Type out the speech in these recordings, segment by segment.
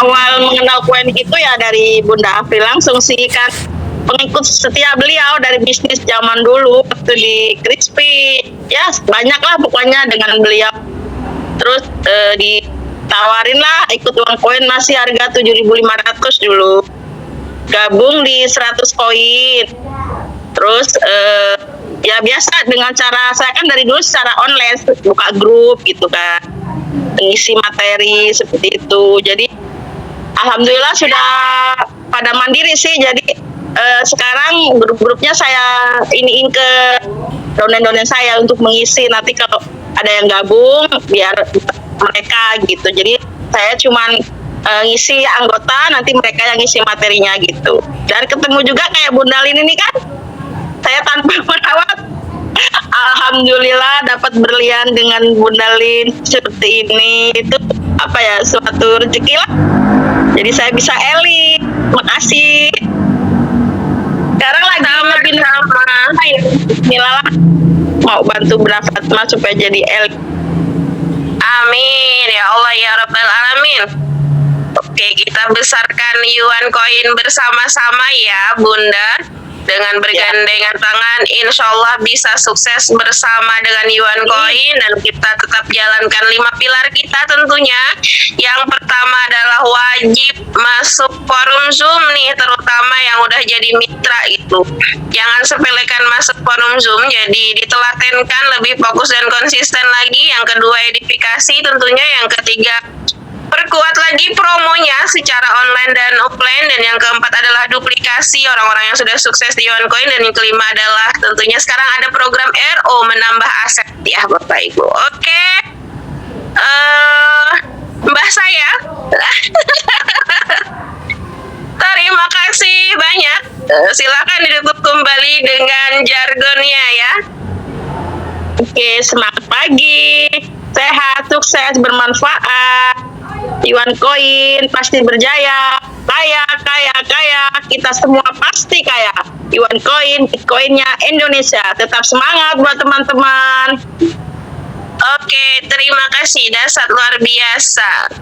awal mengenal koin itu ya dari Bunda Afri langsung sih, kan pengikut setia beliau dari bisnis zaman dulu waktu di Crispy. Ya banyak lah pokoknya dengan beliau. Terus ditawarin lah ikut uang koin, masih harga 7.500 dulu. Gabung di 100 koin. Terus ya biasa dengan cara, saya kan dari dulu secara online buka grup gitu kan, mengisi materi seperti itu. Jadi alhamdulillah sudah pada mandiri sih. Jadi sekarang grup-grupnya saya iniin ke donen-donen saya untuk mengisi. Nanti kalau ada yang gabung biar mereka gitu. Jadi saya cuman ngisi anggota, nanti mereka yang ngisi materinya gitu. Dan ketemu juga kayak Bunda Lin ini kan, saya tanpa merawat, alhamdulillah dapat berlian dengan Bunda Lin seperti ini. Itu apa ya, suatu rezeki lah. Jadi saya bisa elit. Makasih. Sekarang lagi lebih Bismillah mau bantu Bunda Fatma supaya jadi elit. Amin ya Allah ya Rabbal Alamin. Oke, kita besarkan Yuan Koin bersama-sama ya Bunda. Dengan bergandengan tangan, insya Allah bisa sukses bersama dengan Yuan Koin, dan kita tetap jalankan 5 pilar kita tentunya. Yang pertama adalah wajib masuk forum Zoom nih, terutama yang udah jadi mitra gitu. Jangan sepelekan masuk forum Zoom, jadi ditelatenkan, lebih fokus dan konsisten lagi. Yang kedua edifikasi tentunya. Yang ketiga perkuat lagi promonya secara online dan offline, dan yang keempat adalah duplikasi orang-orang yang sudah sukses di Yuan Coin, dan yang kelima adalah tentunya sekarang ada program RO menambah aset ya Bapak Ibu. Oke, Mbah saya terima kasih banyak. Silakan ditutup kembali dengan jargonnya ya. Oke, semangat pagi, sehat, sukses, bermanfaat. Yuan Coin pasti berjaya, kaya, kaya, kaya. Kita semua pasti kaya. Yuan Coin, Bitcoinnya Indonesia. Tetap semangat buat teman-teman. Oke, terima kasih, dasar luar biasa.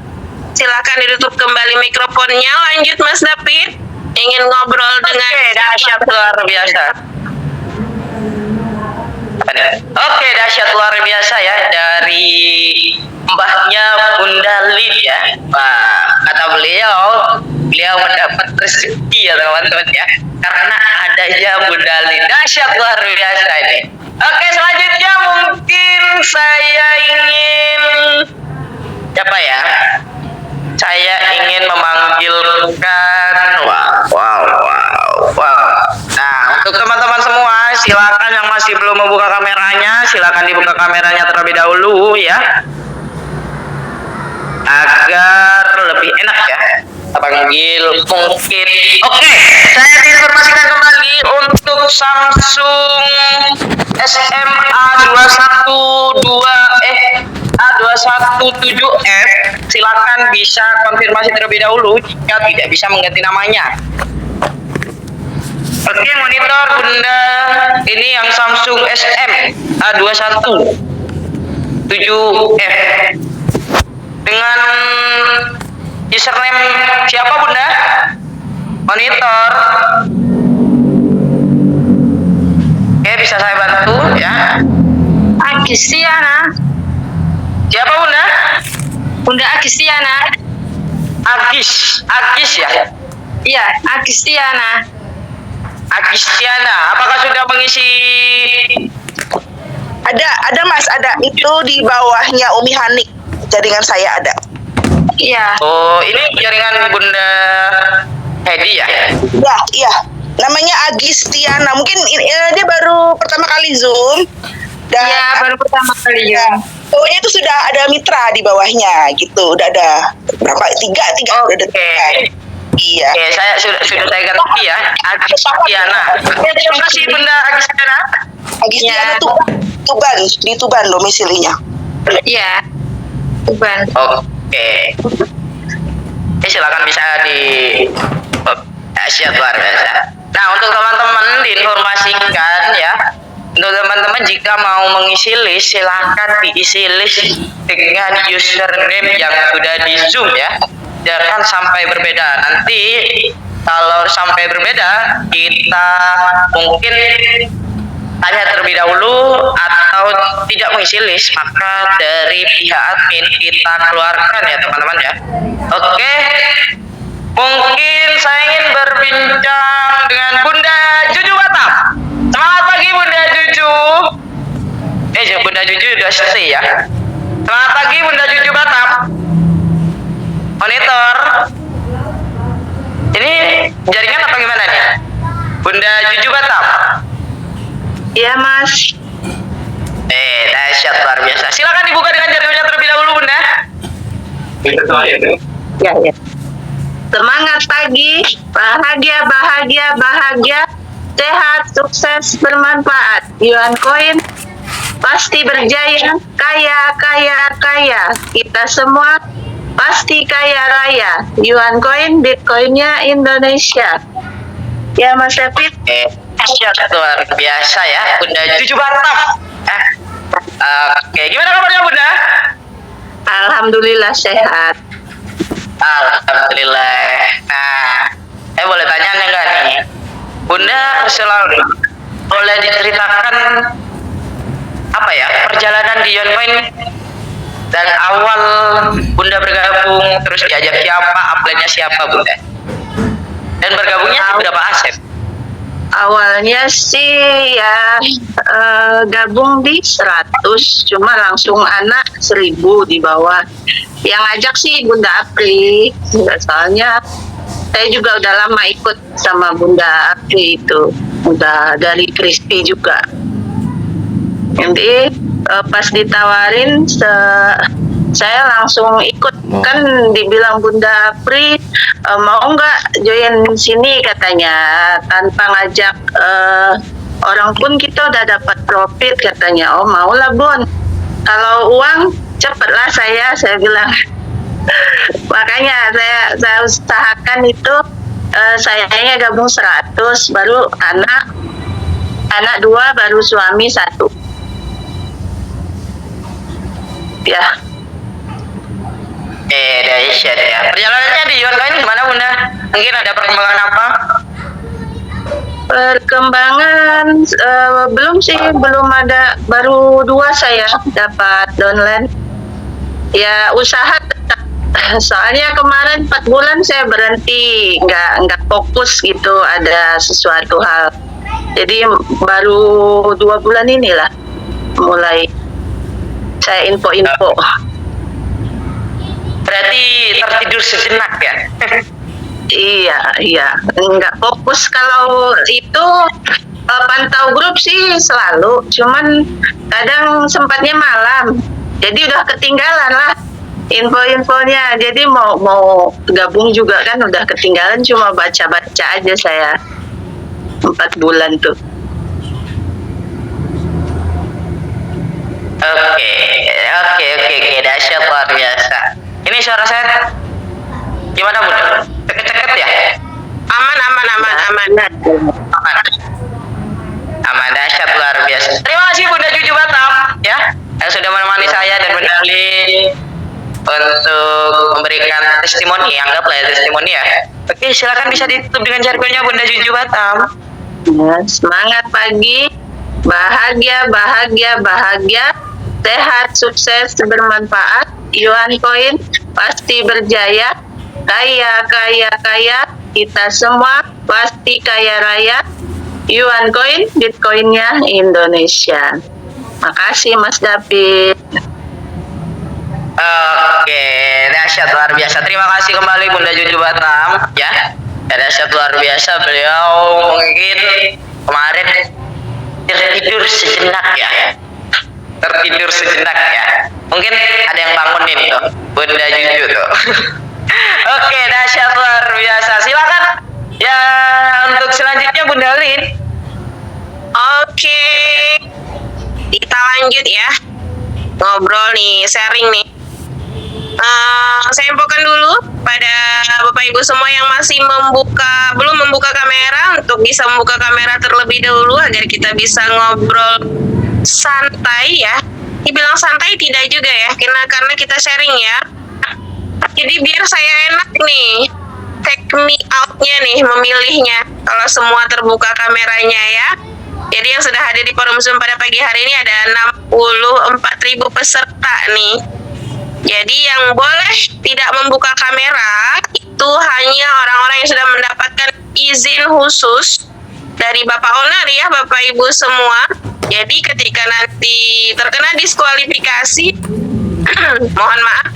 Silakan ditutup kembali mikrofonnya. Lanjut Mas David, ingin ngobrol dengan dahsyat luar biasa. Oke, dahsyat luar biasa ya dari mbahnya Bunda Lin ya. Wah, kata beliau mendapat rezeki ya teman-teman ya, karena adanya Bunda Lin. Dahsyat luar biasa ini. Oke, selanjutnya mungkin saya ingin siapa ya? Saya ingin memanggilkan Nah, untuk teman-teman semua, silakan yang masih belum membuka kameranya, silakan dibuka kameranya terlebih dahulu ya, agar lebih enak ya. Kita panggil mungkin. Oke, saya informasikan kembali untuk Samsung A217F, silakan bisa konfirmasi terlebih dahulu jika tidak bisa mengganti namanya. Oke, monitor Bunda, ini yang Samsung SM A217F dengan username siapa Bunda? Monitor. Oke, bisa saya bantu ya. Agistiana. Siapa Bunda? Bunda Agistiana. Agis ya? Iya, Agistiana. Agistiana, apakah sudah mengisi? Ada Mas, ada. Itu di bawahnya Umi Hanik, jaringan saya ada. Iya. Oh, ini jaringan Bunda Hedi ya? Iya. Namanya Agistiana. Mungkin dia baru pertama kali Zoom. Iya, baru pertama kali ya. Pokoknya itu sudah ada mitra di bawahnya gitu. Udah ada berapa? Tiga. Oh, udah ada. Iya. Oke, saya sudah saya ganti ya. Agistiana. Terima kasih Bunda Agistiana. Agistiana Tuban, di Tuban domisilinya. Iya. Tuban. Oke. Silakan bisa dahsyat luar biasa. Nah, untuk teman-teman diinformasikan ya, Untuk teman-teman jika mau mengisi list, silahkan diisi list dengan username yang sudah di Zoom ya. Jangan sampai berbeda. Nanti kalau sampai berbeda, kita mungkin tanya terlebih dahulu atau tidak mengisi list, maka dari pihak admin kita keluarkan ya teman-teman ya. Oke, mungkin saya ingin berbincang dengan Bunda Juju Batam. Selamat pagi Bunda Juju. Bunda Juju udah stay ya. Selamat pagi Bunda Juju Batam. Monitor. Ini jaringan apa gimana nih? Bunda Juju Batam. Iya Mas. Dahsyat luar biasa. Silakan dibuka dengan jaringannya terlebih dahulu Bunda. Ya, ya. Semangat pagi, bahagia, bahagia, bahagia, sehat, sukses, bermanfaat. Yuan Coin pasti berjaya, kaya, kaya, kaya. Kita semua pasti kaya raya. Yuan Coin, Bitcoinnya Indonesia. Ya Mas David. Dahsyat luar biasa ya Bunda Juju Batam. Oke, gimana kabarnya Bunda? Alhamdulillah sehat. Alhamdulillah. Nah, saya boleh tanya enggak nih? Bunda selalu boleh diceritakan apa ya perjalanan di Yoncoin dan awal Bunda bergabung, terus diajak siapa, upline-nya siapa Bunda? Dan bergabungnya berapa aset? Awalnya sih ya gabung di 100, cuma langsung anak 1000 di bawah. Yang ngajak sih Bunda Apri, soalnya saya juga udah lama ikut sama Bunda Apri itu, udah dari Crispy juga. Jadi pas ditawarin saya langsung ikut, kan dibilang Bunda Apri mau nggak join sini katanya, tanpa ngajak orang pun kita udah dapat profit katanya. Oh maulah Bun, kalau uang cepatlah saya bilang. Makanya saya usahakan itu sayanya gabung 100, baru anak 2, baru suami 1 ya. Dahsyat ya. Perjalanannya di Yoncoin gimana Bunda? Mungkin ada perkembangan apa? Perkembangan belum sih, belum ada. Baru 2 saya dapat downline. Ya usaha tetap. Soalnya kemarin 4 bulan saya berhenti, nggak fokus gitu, ada sesuatu hal. Jadi baru 2 bulan inilah mulai saya info-info. Berarti tertidur sejenak ya? Iya, nggak fokus. Kalau itu pantau grup sih selalu, cuman kadang sempatnya malam, jadi udah ketinggalan lah info-infonya. Jadi mau gabung juga kan udah ketinggalan, cuma baca-baca aja saya 4 bulan tuh. Oke, dahsyat luar biasa. Ini suara saya gimana Bunda? Ceket-ceket ya? Aman. Aman, dahsyat luar biasa. Terima kasih Bunda Juju Batam ya, yang sudah menemani saya dan Bunda Ali untuk memberikan testimoni, anggaplah ya testimoni ya. Oke, silakan bisa ditutup dengan jargonnya Bunda Juju Batam. Ya, semangat pagi, bahagia, bahagia, bahagia, sehat, sukses, bermanfaat. Yuan Coin pasti berjaya, kaya, kaya, kaya. Kita semua pasti kaya raya. Yuan Coin, Bitcoinnya Indonesia. Makasih Mas David. Oke, dahsyat luar biasa. Terima kasih kembali Bunda Juju Batam ya. Dahsyat luar biasa, beliau mungkin kemarin tertidur sejenak ya. Mungkin ada yang bangunin tuh Bunda Juju tuh. Oke, dahsyat luar biasa. Silakan ya untuk selanjutnya Bunda Lin. Oke, kita lanjut ya. Ngobrol nih, sharing nih. Saya infokan dulu pada Bapak Ibu semua yang masih belum membuka kamera, untuk bisa membuka kamera terlebih dahulu agar kita bisa ngobrol santai ya. Dibilang santai tidak juga ya, karena kita sharing ya. Jadi biar saya enak nih, take me out-nya nih, memilihnya. Kalau semua terbuka kameranya ya. Jadi yang sudah hadir di forum Zoom pada pagi hari ini ada 64.000 peserta nih. Jadi yang boleh tidak membuka kamera itu hanya orang-orang yang sudah mendapatkan izin khusus dari Bapak Owner ya, Bapak Ibu semua. Jadi ketika nanti terkena diskualifikasi, mohon maaf,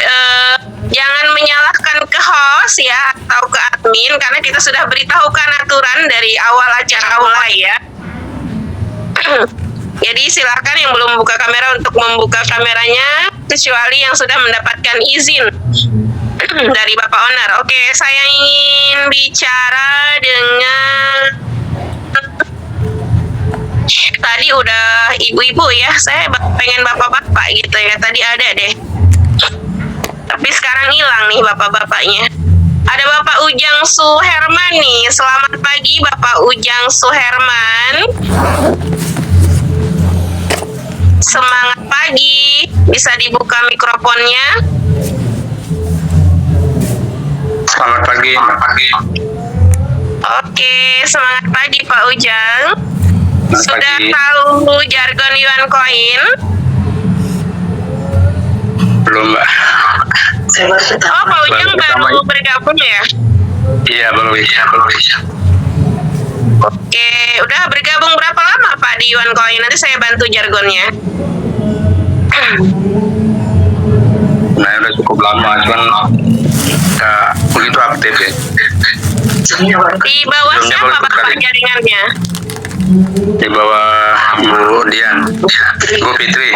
jangan menyalahkan ke host ya atau ke admin, karena kita sudah beritahukan aturan dari awal acara mulai ya. Jadi silakan yang belum membuka kamera untuk membuka kameranya, kecuali yang sudah mendapatkan izin dari Bapak Owner. Oke, saya ingin bicara dengan tadi udah ibu-ibu ya, saya pengen bapak-bapak gitu ya. Tadi ada deh, tapi sekarang hilang nih bapak-bapaknya. Ada Bapak Ujang Suherman nih. Selamat pagi Bapak Ujang Suherman. Semangat pagi, bisa dibuka mikrofonnya. Selamat pagi. Oke, semangat pagi Pak Ujang. Selamat Sudah pagi. tahu jargon Yuan Coin? Belum, Mbak. Oh, Pak Ujang baru bergabung ya? Iya, belum. Oke, udah bergabung berapa lama Pak di Yuan Coin? Nanti saya bantu jargonnya. Nah, udah cukup lama, cuman nggak begitu aktif ya. Di bawah Belum siapa nyebut Bapak kali. jaringannya? Di bawah Bu Dian, Bu Fitri.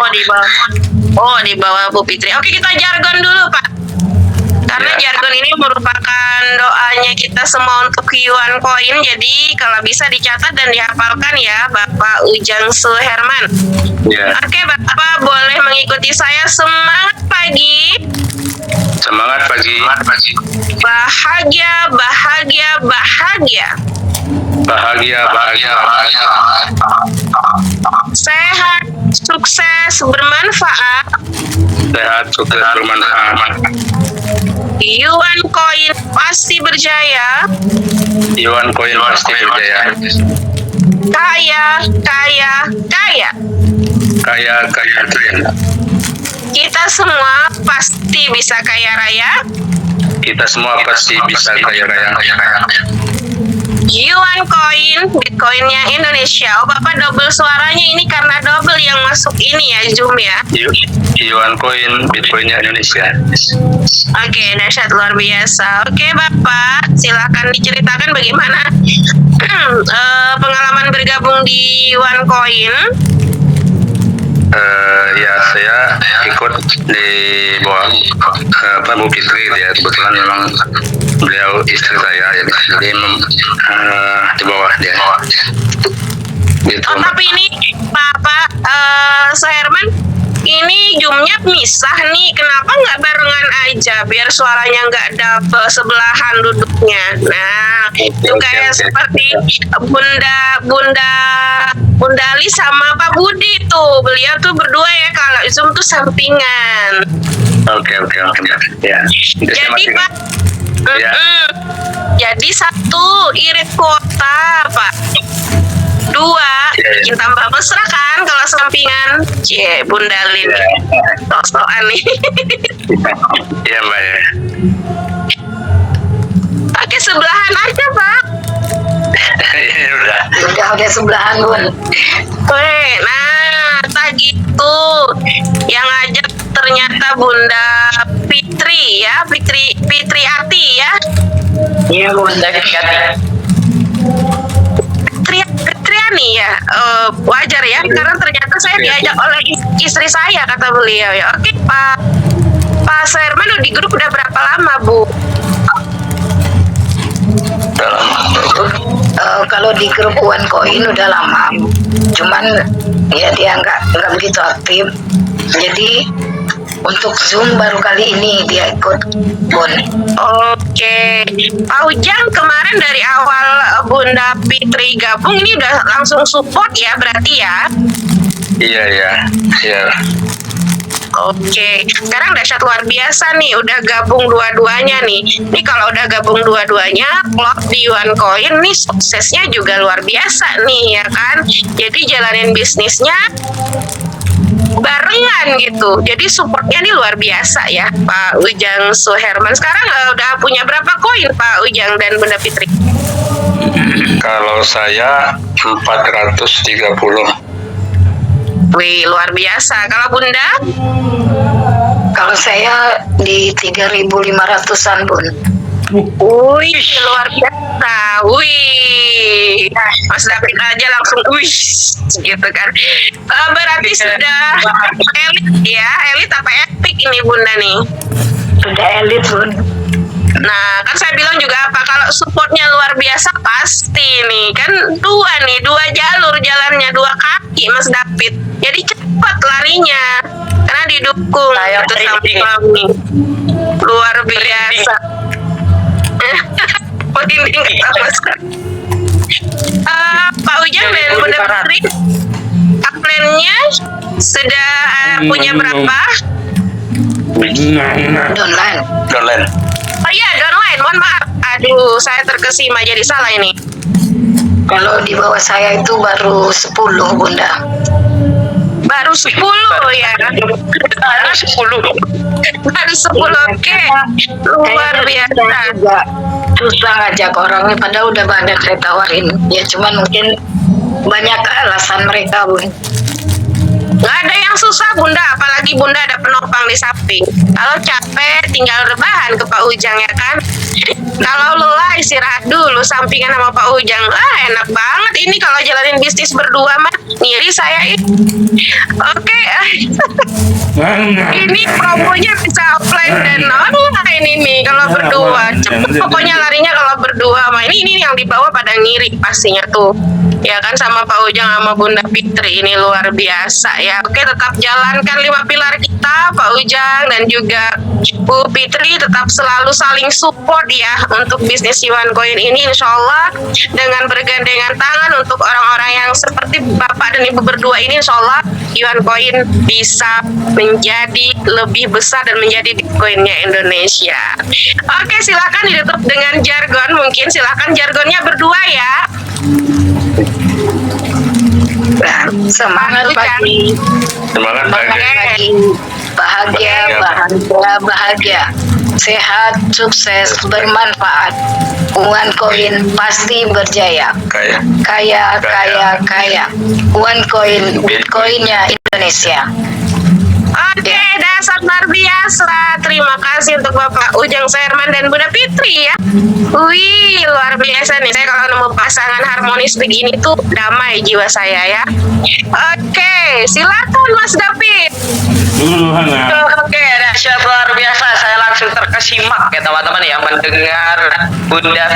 Di bawah Bu Fitri. Oke, kita jargon dulu Pak. Karena Ya. jargon ini merupakan doanya kita semua untuk Yuan Coin. Jadi kalau bisa dicatat dan dihafalkan ya Bapak Ujang Suherman. Ya, Oke Bapak, boleh mengikuti saya. Semangat pagi. semangat pagi. Bahagia, bahagia, bahagia. Bahagia. Sehat, sukses, bermanfaat. Sehat, sukses, bermanfaat. Yuan Coin pasti berjaya. Yuan Coin pasti berjaya. Kaya, kaya, kaya. Kaya itu ya. Kita semua pasti bisa kaya raya. Kita semua pasti bisa kaya raya. Yuan Coin, Bitcoinnya Indonesia. Oh Bapak double suaranya ini karena double yang masuk ini ya, Zoom ya. Yuan Coin, Bitcoinnya Indonesia. Oke, dahsyat luar biasa. Oke Bapak, silakan diceritakan bagaimana pengalaman bergabung di Yuan Coin. Ya, saya ikut di bawah Bu Fitri ya, kebetulan memang beliau istri saya, jadi di bawah dia. Gitu. Oh tapi ini Bapak Suherman, ini Zoom-nya misah nih. Kenapa nggak barengan aja biar suaranya nggak double sebelahan duduknya? Nah, itu kayak seperti Bunda Ali sama Pak Budi tuh. Beliau tuh berdua ya, kalau Zoom tuh sampingan. Oke. Ya. Jadi Pak, Ya. jadi satu irit kuota Pak. Dua, bikin tambah mesra kan kalau sampingan. Bunda Lin. Sok-sokan nih. Iya, Mbak ya. Oke, sebelahan aja Pak. Ini udah. Udah sebelahan Bun. Weh, nah, tak gitu. Yang ngajak ternyata Bunda Fitri ya, Fitri Ati ya. Iya Bun. Fitriani ya. Wajar ya, karena ternyata saya diajak oleh istri saya kata beliau ya. Oke, Pak Suherman di grup udah berapa lama, Bu? Kalau di grup Yuan Coin udah lama, cuman ya dia nggak begitu aktif. Jadi Untuk Zoom baru kali ini dia ikut, Bun. Oke, Pak Ujang kemarin dari awal Bunda Fitri gabung ini udah langsung support ya berarti ya? Iya, iya. Iya. Oke, sekarang dahsyat luar biasa nih, udah gabung dua-duanya nih. Ini kalau udah gabung dua-duanya, klub di OneCoin nih suksesnya juga luar biasa nih ya kan. Jadi jalanin bisnisnya barengan gitu. Jadi supportnya nih luar biasa ya, Pak Ujang Suherman. Sekarang udah punya berapa koin Pak Ujang dan Bunda Fitri? Kalau saya 430. Wih, luar biasa. Kalau Bunda? Kalau saya di 3.500-an, Bun. Wih, luar biasa. Wih, Mas David aja langsung wih, gitu kan. Berarti sudah elit ya, elit apa epic ini Bunda nih? Sudah elit, Bun. Nah, kan saya bilang juga apa, kalau supportnya luar biasa pasti nih, kan dua jalur jalannya, dua kaki Mas David. Jadi cepat larinya, karena didukung Saya gitu sama merinding. suami. Luar biasa. Merinding kata Mas. Pak Ujang dan Bunda Fitri, upline-nya sudah punya berapa? Downline. Downline. Oh iya, downline, mohon maaf. Aduh, saya terkesima jadi salah ini. Kalau di bawah saya itu baru 10, Bunda. Baru 10 ya. Baru 10. Baru 10, oke. Luar Kayaknya biasa. juga susah ngajak orangnya, padahal udah banyak saya tawarin. Ya cuman mungkin banyak alasan mereka, Bun. Nggak ada yang susah Bunda, apalagi Bunda ada penopang di samping. Kalau capek tinggal rebahan ke Pak Ujang ya kan. Kalau lelah istirahat dulu sampingan sama Pak Ujang. Enak banget ini kalau jalanin bisnis berdua mah. Ngiri saya ini. Oke. Ini promonya bisa offline dan online ini kalau berdua. Cepet pokoknya larinya kalau berdua mah. Ini yang dibawa pada ngiri pastinya tuh. Ya kan sama Pak Ujang sama Bunda Fitri ini luar biasa ya. Oke, tetap jalankan 5 pilar kita Pak Ujang dan juga Bu Fitri, tetap selalu saling support ya untuk bisnis OneCoin ini, insya Allah dengan bergandengan tangan untuk orang-orang yang seperti Bapak dan Ibu berdua ini, insya Allah OneCoin bisa menjadi lebih besar dan menjadi Bitcoinnya Indonesia. Oke, silakan ditutup dengan jargon, mungkin silakan jargonnya berdua ya. Nah, semangat Pak Ujang. pagi. Semangat Semangat pagi. pagi. Bahagia, bahagia. Sehat, sukses, bermanfaat. OneCoin pasti berjaya. Kaya. Kaya. OneCoin, Bitcoinnya Indonesia. Oke, dasar luar biasa. Terima kasih untuk Bapak Ujang Suherman dan Bunda Fitri ya. Wih, luar biasa nih. Saya kalau nemu pasangan harmonis begini tuh damai jiwa saya ya. Oke, silakan Mas David. Oke, dahsyat luar biasa. Saya langsung terkesimak ya teman-teman yang mendengar Bunda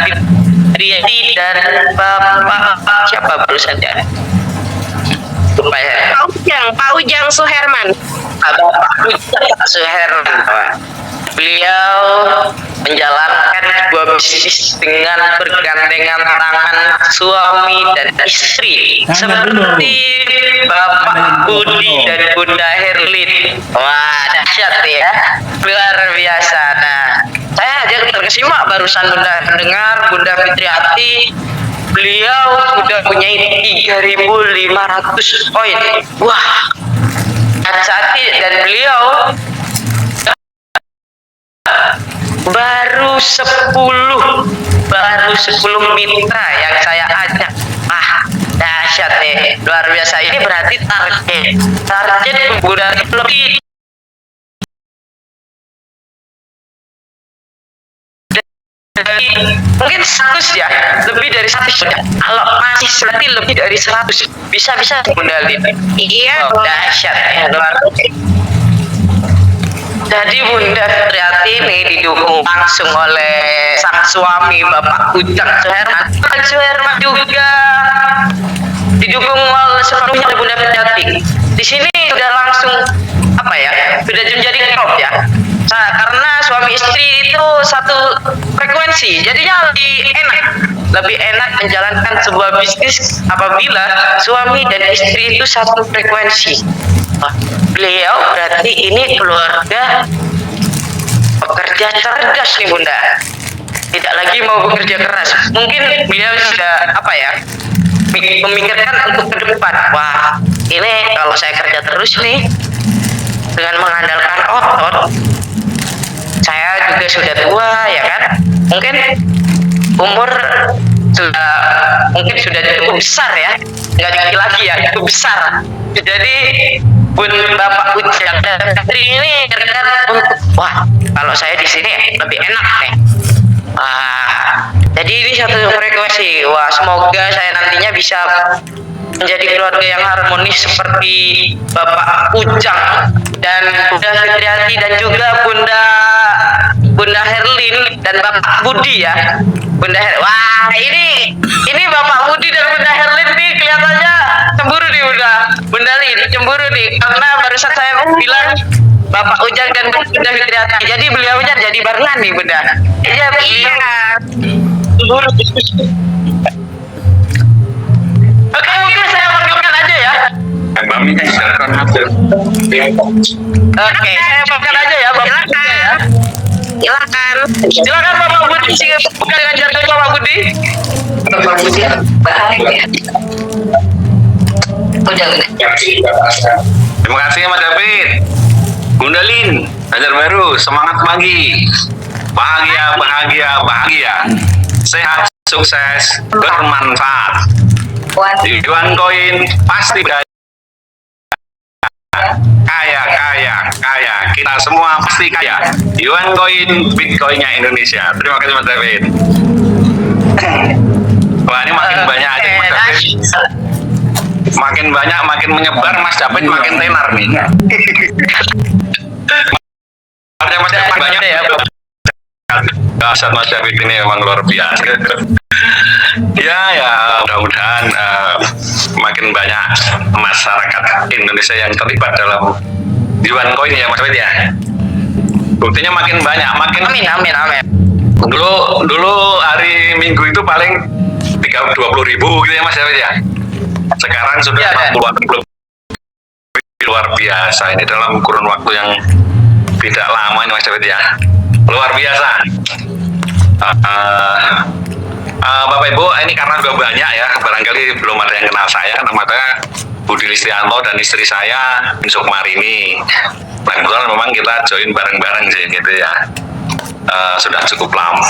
Fitri dan Bapak siapa barusan ya? Supaya Pak Ujang Suherman. Bapak Ujang Suherman. Beliau menjalankan sebuah bisnis dengan bergandengan tangan suami dan istri seperti Bapak Budi dan Bunda Herlin. Wah, dahsyat ya, luar biasa. Nah, saya aja terkesima barusan dengar Bunda Fitriati. Beliau sudah punya 3.500 poin. Wah, hati dan beliau baru 10 mitra yang saya ajak. Dahsyat nih, luar biasa. Ini berarti target udah lebih dari mungkin 100 ya, lebih dari 100 ya. Kalau masih berarti lebih dari 100 bisa Bunda Lin. Iya, Dahsyat ya, luar biasa. Jadi Bunda Fitriati ini didukung langsung oleh sang suami Bapak Ujang Suherman. Pak Suherman juga didukung oleh sepenuhnya oleh Bunda Fitriati. Di sini sudah langsung apa ya, sudah menjadi klop ya. Karena suami istri itu satu frekuensi, jadinya lebih enak menjalankan sebuah bisnis apabila suami dan istri itu satu frekuensi. Beliau berarti ini keluarga pekerja cerdas nih Bunda, tidak lagi mau bekerja keras. Mungkin beliau sudah apa ya, memikirkan untuk ke depan. Wah, ini kalau saya kerja terus nih dengan mengandalkan otot, saya juga sudah tua ya kan, mungkin umur sudah cukup besar ya, nggak dikit lagi ya, cukup besar. Jadi Bapak Ujang dan istri ini wah, kalau saya di sini lebih enak nih. Jadi ini satu frekuensi. Wah, semoga saya nantinya bisa menjadi keluarga yang harmonis seperti Bapak Ujang dan Bunda Fitriati dan juga Bunda Herlin dan Bapak Budi ya. Wah, ini Bapak Budi dan Bunda Herlin nih kelihatannya cemburu nih Bunda Lin, cemburu nih karena barusan saya bilang Bapak Ujang dan Bunda Fitriati. Jadi beliaunya jadi barengan nih Bunda. Iya. Cemburu. Oke, mungkin saya panggilkan aja ya. Oke, saya panggilkan aja ya Bapak Budi ya. Silakan Bapak Budi, bukan dengan jargon Bapak Budi. Bapak Budi bahagia. Udah. terima kasih ya Mas David. Bunda Lin, Ajar Baru, semangat pagi. Bahagia. Sehat, sukses, bermanfaat. Yuan Koin pasti kaya. Kita semua pasti kaya. Yuan Koin, Bitcoinnya Indonesia. Terima kasih Mas David. Wah, ini makin banyak aja Mas David. Makin banyak, makin menyebar Mas David, makin tenar nih. Mas David banyak ya. Dasar Mas David ini memang luar biasa. Ya, mudah-mudahan makin banyak masyarakat Indonesia yang terlibat dalam Yuan Coin ya Mas David ya. Buktinya makin banyak, amin. Dulu hari Minggu itu paling 20.000 gitu ya Mas David ya. Sekarang sudah 40-an belum. Luar biasa ini dalam kurun waktu yang tidak lama ini Mas David ya. Luar biasa. Bapak Ibu, ini karena sudah banyak ya, barangkali belum ada yang kenal saya. Nama saya Budi Listianto dan istri saya Sukmarini. Nah, kebetulan memang kita join bareng-bareng sih gitu ya. Sudah cukup lama.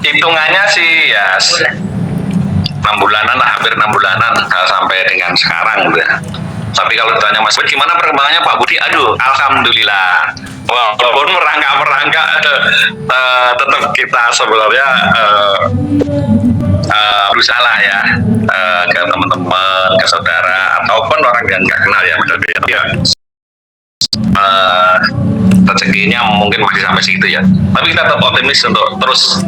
Hitungannya sih ya 6 bulanan lah, hampir 6 bulanan sampai dengan sekarang gitu ya. Tapi kalau ditanya Mas Budi, gimana perkembangannya Pak Budi? Aduh, alhamdulillah. Walaupun merangkak-merangkak, tetap kita sebenarnya berusaha lah ya ke teman-teman, ke saudara, ataupun orang yang nggak kenal ya Mas Budi. Ya, rezekinya mungkin masih sampai situ ya. Tapi kita tetap optimis untuk terus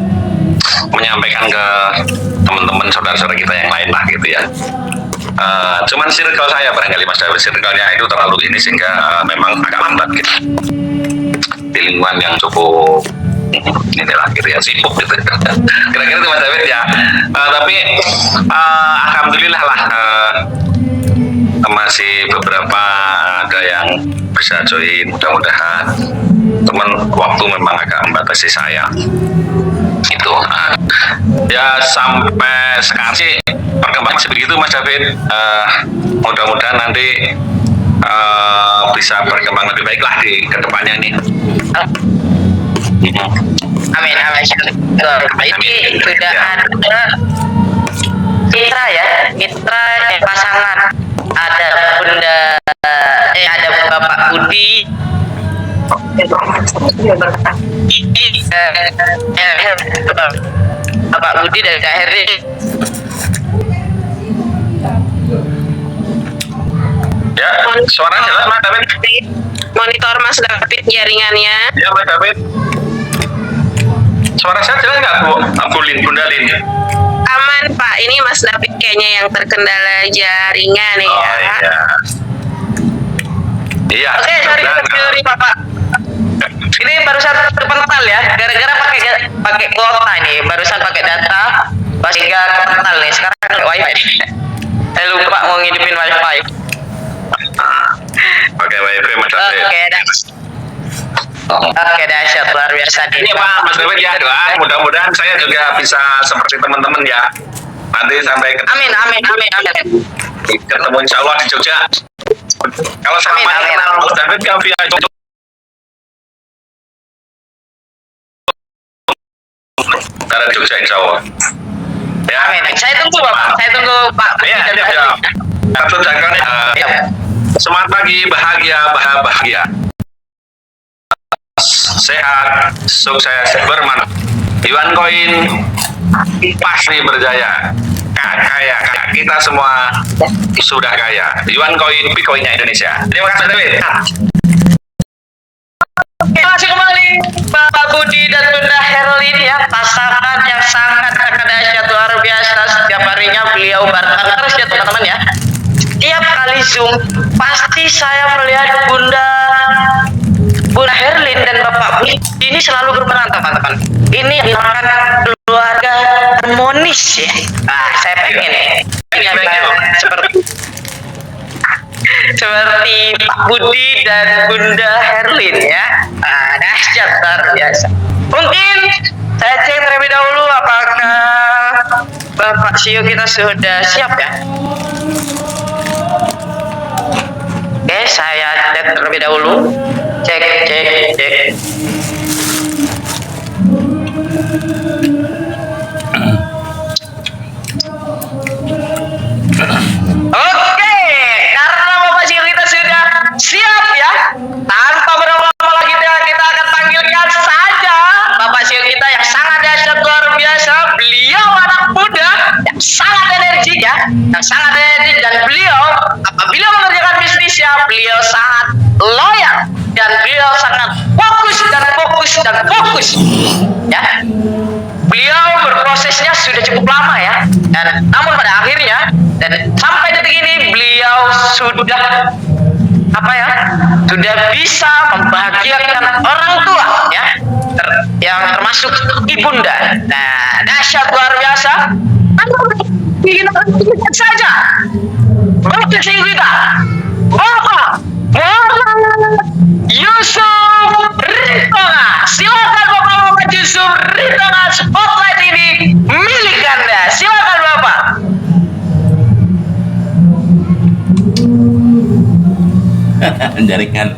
menyampaikan ke teman-teman, saudara-saudara kita yang lain lah gitu ya. Cuman circle saya barangkali Mas David, circle-nya itu terlalu ini sehingga memang agak lambat gitu. Di lingkungan yang cukup inilah gitu ya, sibuk gitu. Kira-kira itu Mas David ya. Tapi alhamdulillah lah masih beberapa ada yang bisa join, mudah-mudahan. Teman waktu memang agak membatasi saya. Itu ya sampai sekarang sih perkembangan masih begitu Mas David. Mudah-mudahan nanti bisa berkembang lebih baik lah di kedepannya ini. Amin. Ini sudah ada mitra pasangan. Ada ada Bapak Budi. Bapak Budi dan Kak Heri. Ya, suara jelas Mas David. Monitor Mas David jaringannya. Ya Mas David. Suara saya jelas nggak Bu Lin, Bunda Lin? Aman Pak, ini Mas David kayaknya yang terkendala jaringan ya. Oh iya. Iya. Oke, sorry Bapak. Ini barusan kepental ya, gara-gara pakai kuota nih, barusan pakai data, sehingga kepental nih. Sekarang pakai wifi. Saya lupa mau ngidupin wifi. Pakai wifi Mas David. Oke, dahsyat luar biasa nih. Ini Pak Mas David ya, doa mudah-mudahan saya juga bisa seperti teman-teman ya. Nanti sampai Amin. ketemu insya Allah di Jogja. Kalau sama Amin. kenal Mas David kan via Jogja. Karena di Jogja insya Allah. Ya. Amin. Saya tunggu Bapak. Saya tunggu Pak. Ya. Satu jangkauannya. Semangat pagi, bahagia. Sehat, sukses, bermanfaat. Yuan Koin pasti berjaya. Kaya. Kita semua sudah kaya. Yuan Koin, Bitcoinnya Indonesia. Terima kasih David. Oke, masih kembali Bapak Budi dan Bunda Herlin ya, pasangan yang sangat dahsyat luar biasa. Setiap harinya beliau bareng terus ya teman-teman ya. Setiap kali Zoom pasti saya melihat Bunda Herlin dan Bapak Budi ini selalu berperan teman-teman. Ini adalah keluarga harmonis ya. Saya pengen seperti Pak Budi dan Bunda Herlin ya. Dahsyat luar biasa. Mungkin saya cek terlebih dahulu apakah Bapak CEO kita sudah siap ya. Oke, saya cek terlebih dahulu. Cek. Oke, karena Bapak CEO kita sudah siap ya. Tanpa berlama-lama lagi kita akan panggilkan saja Bapak CEO kita yang sangat dahsyat luar biasa. Beliau anak muda yang sangat energik ya, dan beliau apabila mengerjakan bisnisnya beliau sangat loyal dan beliau sangat fokus ya. Beliau berprosesnya sudah cukup lama ya, dan namun pada akhirnya dan sampai detik ini beliau sudah bisa membahagiakan orang tua ya, yang termasuk ibunda. Nah, dahsyat luar biasa. Kita saja Bapak kita Bapak Yusuf Ritonga. Silakan Bapak Yusuf Ritonga, spotlight ini milik Anda. Silakan Bapak. Jaringan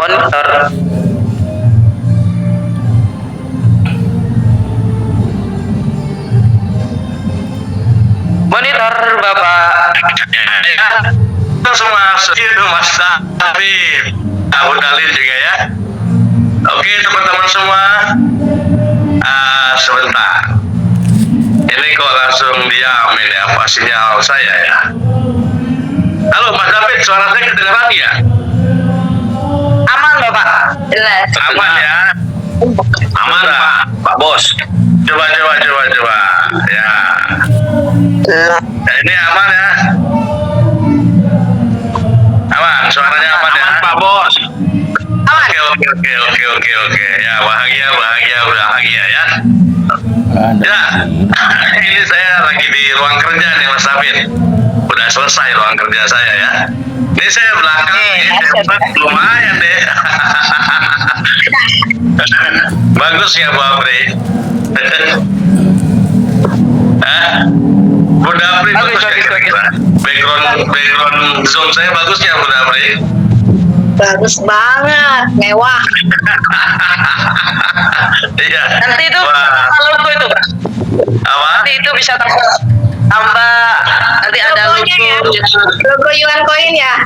monitor Bapak. Kita semua setuju Mas David, Abu Dalil juga ya. Oke teman-teman semua, sebentar. Ini kok langsung diam ini apa sinyal saya ya? Halo Mas David, suara saya kedengeran ya? Aman Bapak. Jelas. Aman ya? Aman Pak Bos. Coba. Ya. Ini aman ya? Aman, suaranya aman ya? Pak Bos. Oke. Ya, bahagia ya. Ya, ini saya lagi di ruang kerja nih Mas David. Udah selesai ruang kerja saya ya. Ini saya belakang ini lumayan deh. Bagus ya Bu Apri. Bu Apri bagus ya kira-kira. Background Zoom saya bagus ya Bu Apri. Bagus banget, mewah. Iya. Nanti itu logo itu Pak. Apa? Nanti itu bisa tambah nanti ada logo Logo Yuan Koin ya.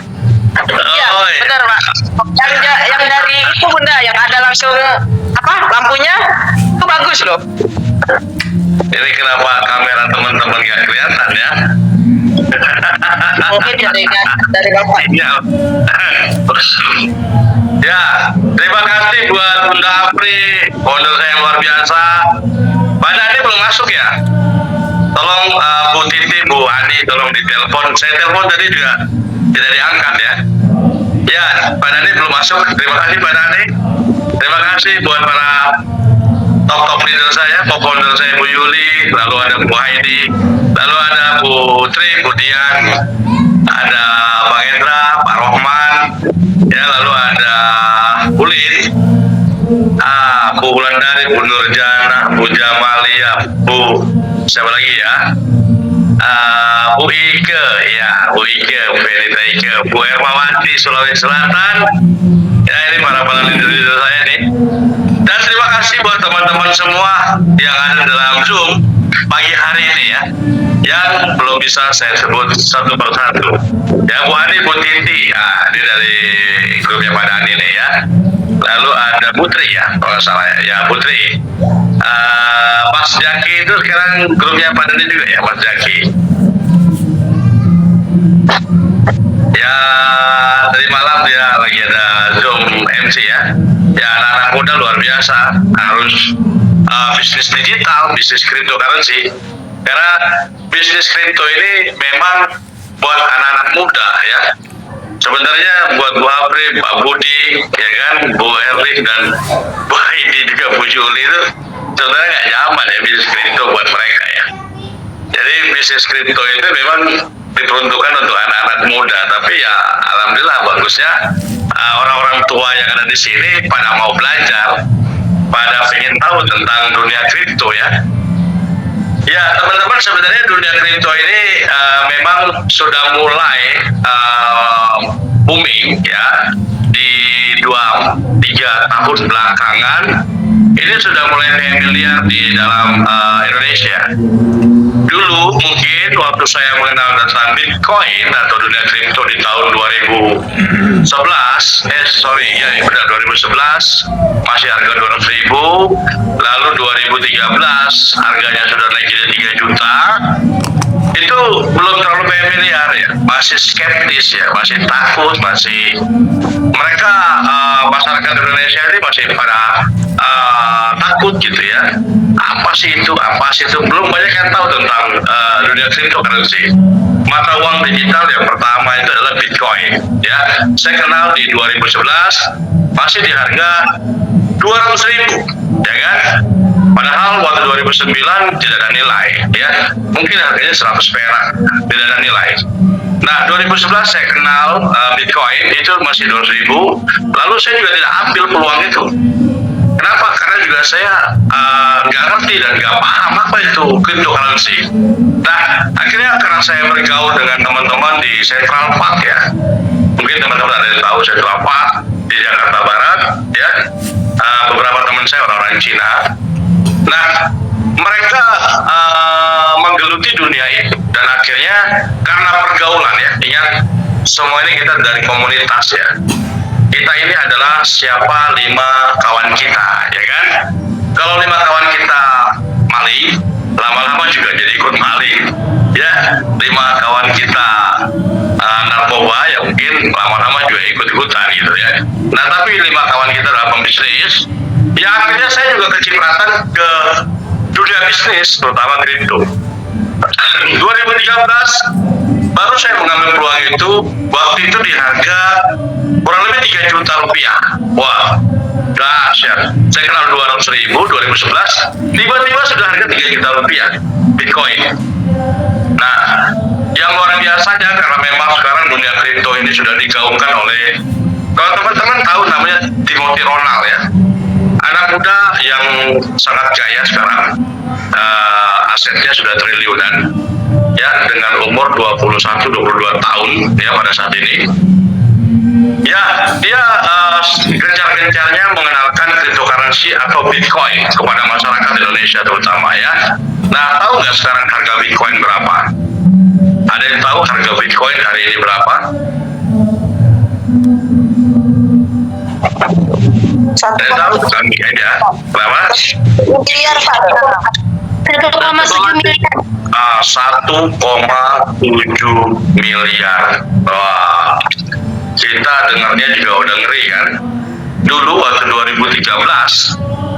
Iya, Oh, iya. benar Pak. Yang dari itu Bunda, yang ada langsung lampunya itu bagus loh. Ini kenapa kamera teman-teman gak kelihatan ya? Mungkin dari Bapak. Iya. Ya, terima kasih buat Bunda Apri, pondok saya yang luar biasa. Pada ini belum masuk ya? Tolong Bu Titi, Bu Ani, tolong ditelepon. Saya telepon tadi juga tidak diangkat ya. Ya, Pak Dani belum masuk. Terima kasih Pak Dani. Terima kasih buat para top leader saya, co-founder saya Bu Yuli, lalu ada Bu Heidi, lalu ada Bu Tri, Bu Dian, ada Bang Endra, Pak Rohman, ya lalu ada Bu Lin, Bu Wulandari, Bu Nurjana, Bu Jamalia, Bu siapa lagi ya? Bu Ike, ya Bu Ike, Bu Benita Ike, Bu Hermawati, Sulawesi Selatan. Ya ini para leader saya nih. Dan terima kasih buat teman-teman semua yang ada dalam Zoom pagi hari ini ya, yang belum bisa saya sebut satu persatu. Ya Bu Ani, Bu Titi, ini dari grupnya Pak Dani nih ya. Lalu ada Putri ya, kalau nggak salah ya Putri. Mas Jaki itu sekarang grupnya Pak Dani juga ya, Mas Jaki. Ya tadi malam dia lagi ada Zoom MC ya. Ya anak-anak muda luar biasa, harus bisnis digital, bisnis cryptocurrency. Karena bisnis kripto ini memang buat anak-anak muda ya. Sebenarnya buat Bu Apri, Pak Budi, ya kan, Bu Erlik dan Bu Heidi juga Bu Juli itu sebenarnya nggak nyaman ya bisnis kripto buat mereka ya. Jadi bisnis kripto itu memang diperuntukkan untuk anak-anak muda, tapi ya alhamdulillah bagusnya orang-orang tua yang ada di sini pada mau belajar, pada ingin tahu tentang dunia kripto ya. Ya teman-teman, sebenarnya dunia kripto ini memang sudah mulai booming ya di 2-3 tahun belakangan. Ini sudah mulai familiar di dalam Indonesia. Dulu mungkin waktu saya mengenal tentang Bitcoin atau dunia kripto di tahun 2011, benar 2011 masih harga 200.000, lalu 2013 harganya sudah naik jadi 3 juta. Itu belum terlalu familiar ya, masih skeptis ya, masih takut, masih mereka masyarakat Indonesia ini masih pada takut gitu ya. Apa sih itu, belum banyak yang tahu tentang dunia cryptocurrency. Mata uang digital yang pertama itu adalah Bitcoin ya. Saya kenal di 2011 masih di harga 200.000 ya kan. Padahal waktu 2009 tidak ada nilai ya, mungkin harganya 100 perak, tidak ada nilai. Nah 2011 saya kenal Bitcoin itu masih 200.000, lalu saya juga tidak ambil peluang itu. Kenapa? Karena juga saya nggak ngerti dan nggak paham apa itu cryptocurrency. Nah akhirnya karena saya bergaul dengan teman-teman di Central Park ya, mungkin teman-teman ada yang tahu Central Park di Jakarta Barat ya, beberapa teman saya orang-orang Cina. Nah, mereka menggeluti dunia itu dan akhirnya karena pergaulan ya, ingat semua ini kita dari komunitas ya. Kita ini adalah siapa 5 kawan kita, ya kan? Kalau 5 kawan kita maling, lama-lama juga jadi ikut maling, ya. 5 kawan kita narkoba, ya mungkin lama-lama juga ikut-ikutan gitu ya. Nah, tapi 5 kawan kita adalah pembisnis. Ya akhirnya saya juga kecipratan ke dunia bisnis, terutama kripto. 2013 baru saya mengambil peluang itu, waktu itu di harga kurang lebih 3 juta rupiah. Wah, dahsyat. Saya kenal 200.000 2011, tiba-tiba sudah harga 3 juta rupiah Bitcoin. Nah, yang luar biasanya karena memang sekarang dunia kripto ini sudah digaungkan oleh, kalau teman-teman tahu namanya Timothy Ronald ya, anak muda yang sangat kaya sekarang, asetnya sudah triliunan ya, dengan umur 21-22 tahun ya pada saat ini ya. Dia gencar-gencarnya mengenalkan cryptocurrency atau Bitcoin kepada masyarakat Indonesia terutama ya. Nah, tahu nggak sekarang harga Bitcoin berapa? Ada yang tahu harga Bitcoin hari ini berapa? Saya tahu bukan aja. Berapa? Miliar Pak. 1,7 miliar. 1,7 miliar. Wah, kita dengarnya juga udah ngeri kan. Dulu waktu 2013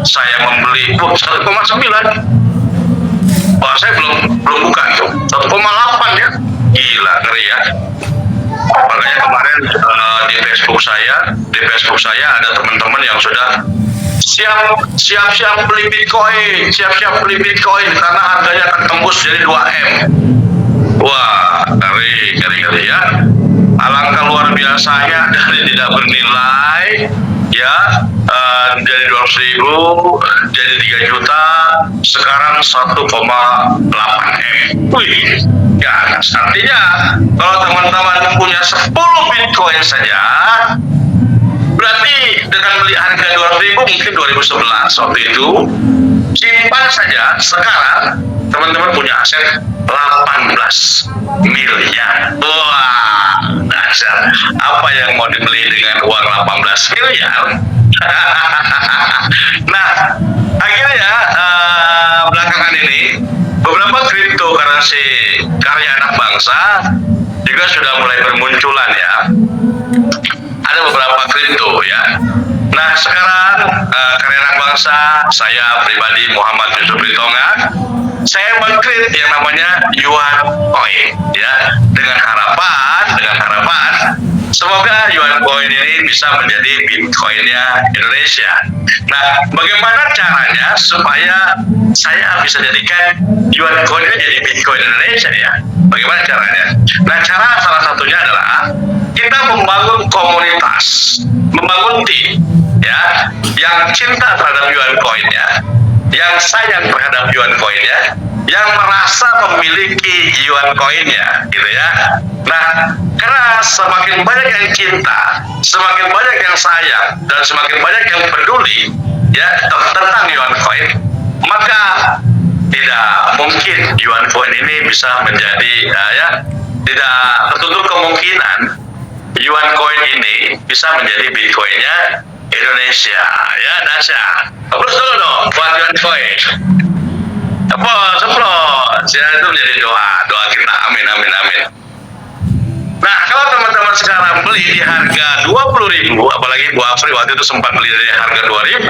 saya membeli 1,9. Wah, saya belum buka tuh. 1,8 ya. Gila, ngeri ya. Makanya kemarin di Facebook saya ada teman-teman yang sudah siap beli Bitcoin karena harganya akan tembus jadi 2M. Wah, ngeri ya. Alangkah luar biasanya dari tidak bernilai ya, jadi 200.000 jadi 3 juta, sekarang 1,8M. Wih, ya artinya kalau teman-teman punya 10 Bitcoin saja, berarti dengan beli harga 200.000 mungkin 2011 waktu itu, simpan saja sekarang teman-teman punya aset 18 miliar. Wah, dasar. Apa yang mau dibeli dengan uang 18 miliar? Nah, akhirnya belakangan ini beberapa cryptocurrency karya anak bangsa juga sudah mulai bermunculan ya. Ada beberapa kripto ya. Nah, sekarang karya anak bangsa, saya pribadi Muhammad Yusuf Ritonga, saya mengkrit yang namanya Yuan Coin ya, dengan harapan semoga Yuan Coin ini bisa menjadi Bitcoinnya Indonesia. Nah, bagaimana caranya supaya saya bisa jadikan Yuan Coin ini jadi Bitcoin Indonesia ya? Bagaimana caranya? Nah, cara salah satunya adalah kita membangun komunitas, membangun tim ya, yang cinta terhadap Yuan Coin ya, yang sayang terhadap Yuan Coin ya, yang merasa memiliki Yuan Coin-nya gitu ya. Nah, karena semakin banyak yang cinta, semakin banyak yang sayang, dan semakin banyak yang peduli ya tentang Yuan Coin, maka tidak mungkin Yuan Coin ini bisa menjadi ya, tidak tertutup kemungkinan Yuan Coin ini bisa menjadi Bitcoinnya Indonesia ya. Dasar terus dulu dong buat Yuan Coin. Semprot itu menjadi doa kita, amin. Nah, kalau teman-teman sekarang beli di harga 20.000, apalagi Bu Afri waktu itu sempat beli dari harga 2.000,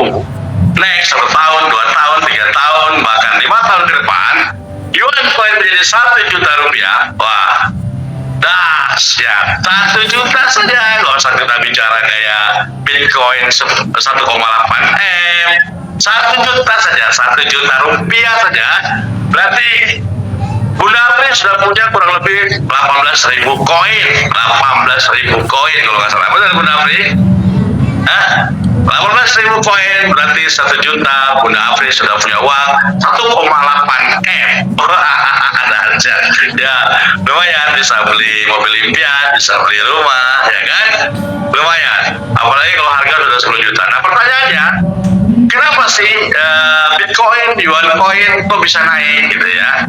next 1 tahun, 2 tahun, 3 tahun, bahkan 5 tahun ke depan, Yuan Coin menjadi 1 juta rupiah. Wah, dahsyat. 1 juta saja, nggak usah kita bicara kayak Bitcoin 1,8M. 1 juta saja, 1 juta rupiah saja, berarti Bunda Apri sudah punya kurang lebih 18.000 koin. 18.000 koin kalau nggak salah. Benar Bunda Apri? 18.000 koin berarti 1 juta. Bunda Apri sudah punya uang 1,8M. Ada aja. Ya, lumayan bisa beli mobil impian, bisa beli rumah, ya kan? Lumayan. Apalagi kalau harga sudah 10 juta. Nah, pertanyaannya, kenapa sih Bitcoin, Yuan Coin kok bisa naik gitu ya?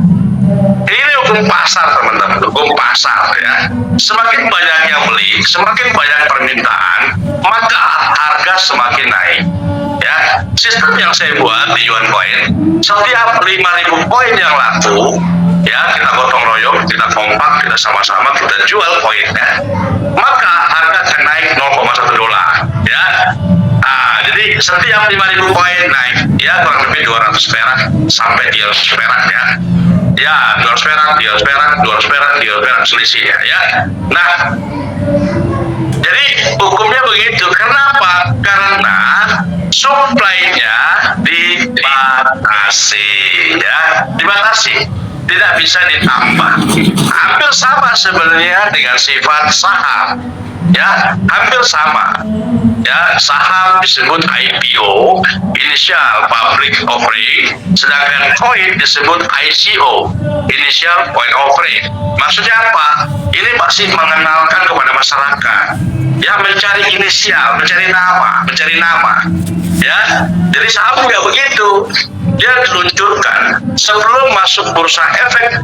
Ini hukum pasar teman-teman, hukum pasar ya. Semakin banyak yang beli, semakin banyak permintaan, maka harga semakin naik. Ya, sistem yang saya buat di Yuan Coin, setiap 5.000 koin yang laku, ya kita gotong royong, kita kompak, kita sama-sama kita jual koinnya, maka harga akan naik 0,1 dolar. Ya. Jadi setiap 5.000 koin naik ya kurang lebih 200 perak sampai 300 perak ya. Ya, 200 perak selisihnya ya. Nah, jadi hukumnya begitu. Kenapa? Karena supply-nya dibatasi ya, tidak bisa ditambah. Hampir sama sebenarnya dengan sifat saham. Ya, hampir sama. Ya, saham disebut IPO, Initial Public Offering, sedangkan koin disebut ICO, Initial Coin Offering. Maksudnya apa? Ini masih mengenalkan kepada masyarakat. Ya, mencari inisial, mencari nama. Ya, jadi saham juga begitu. Dia diluncurkan sebelum masuk bursa efek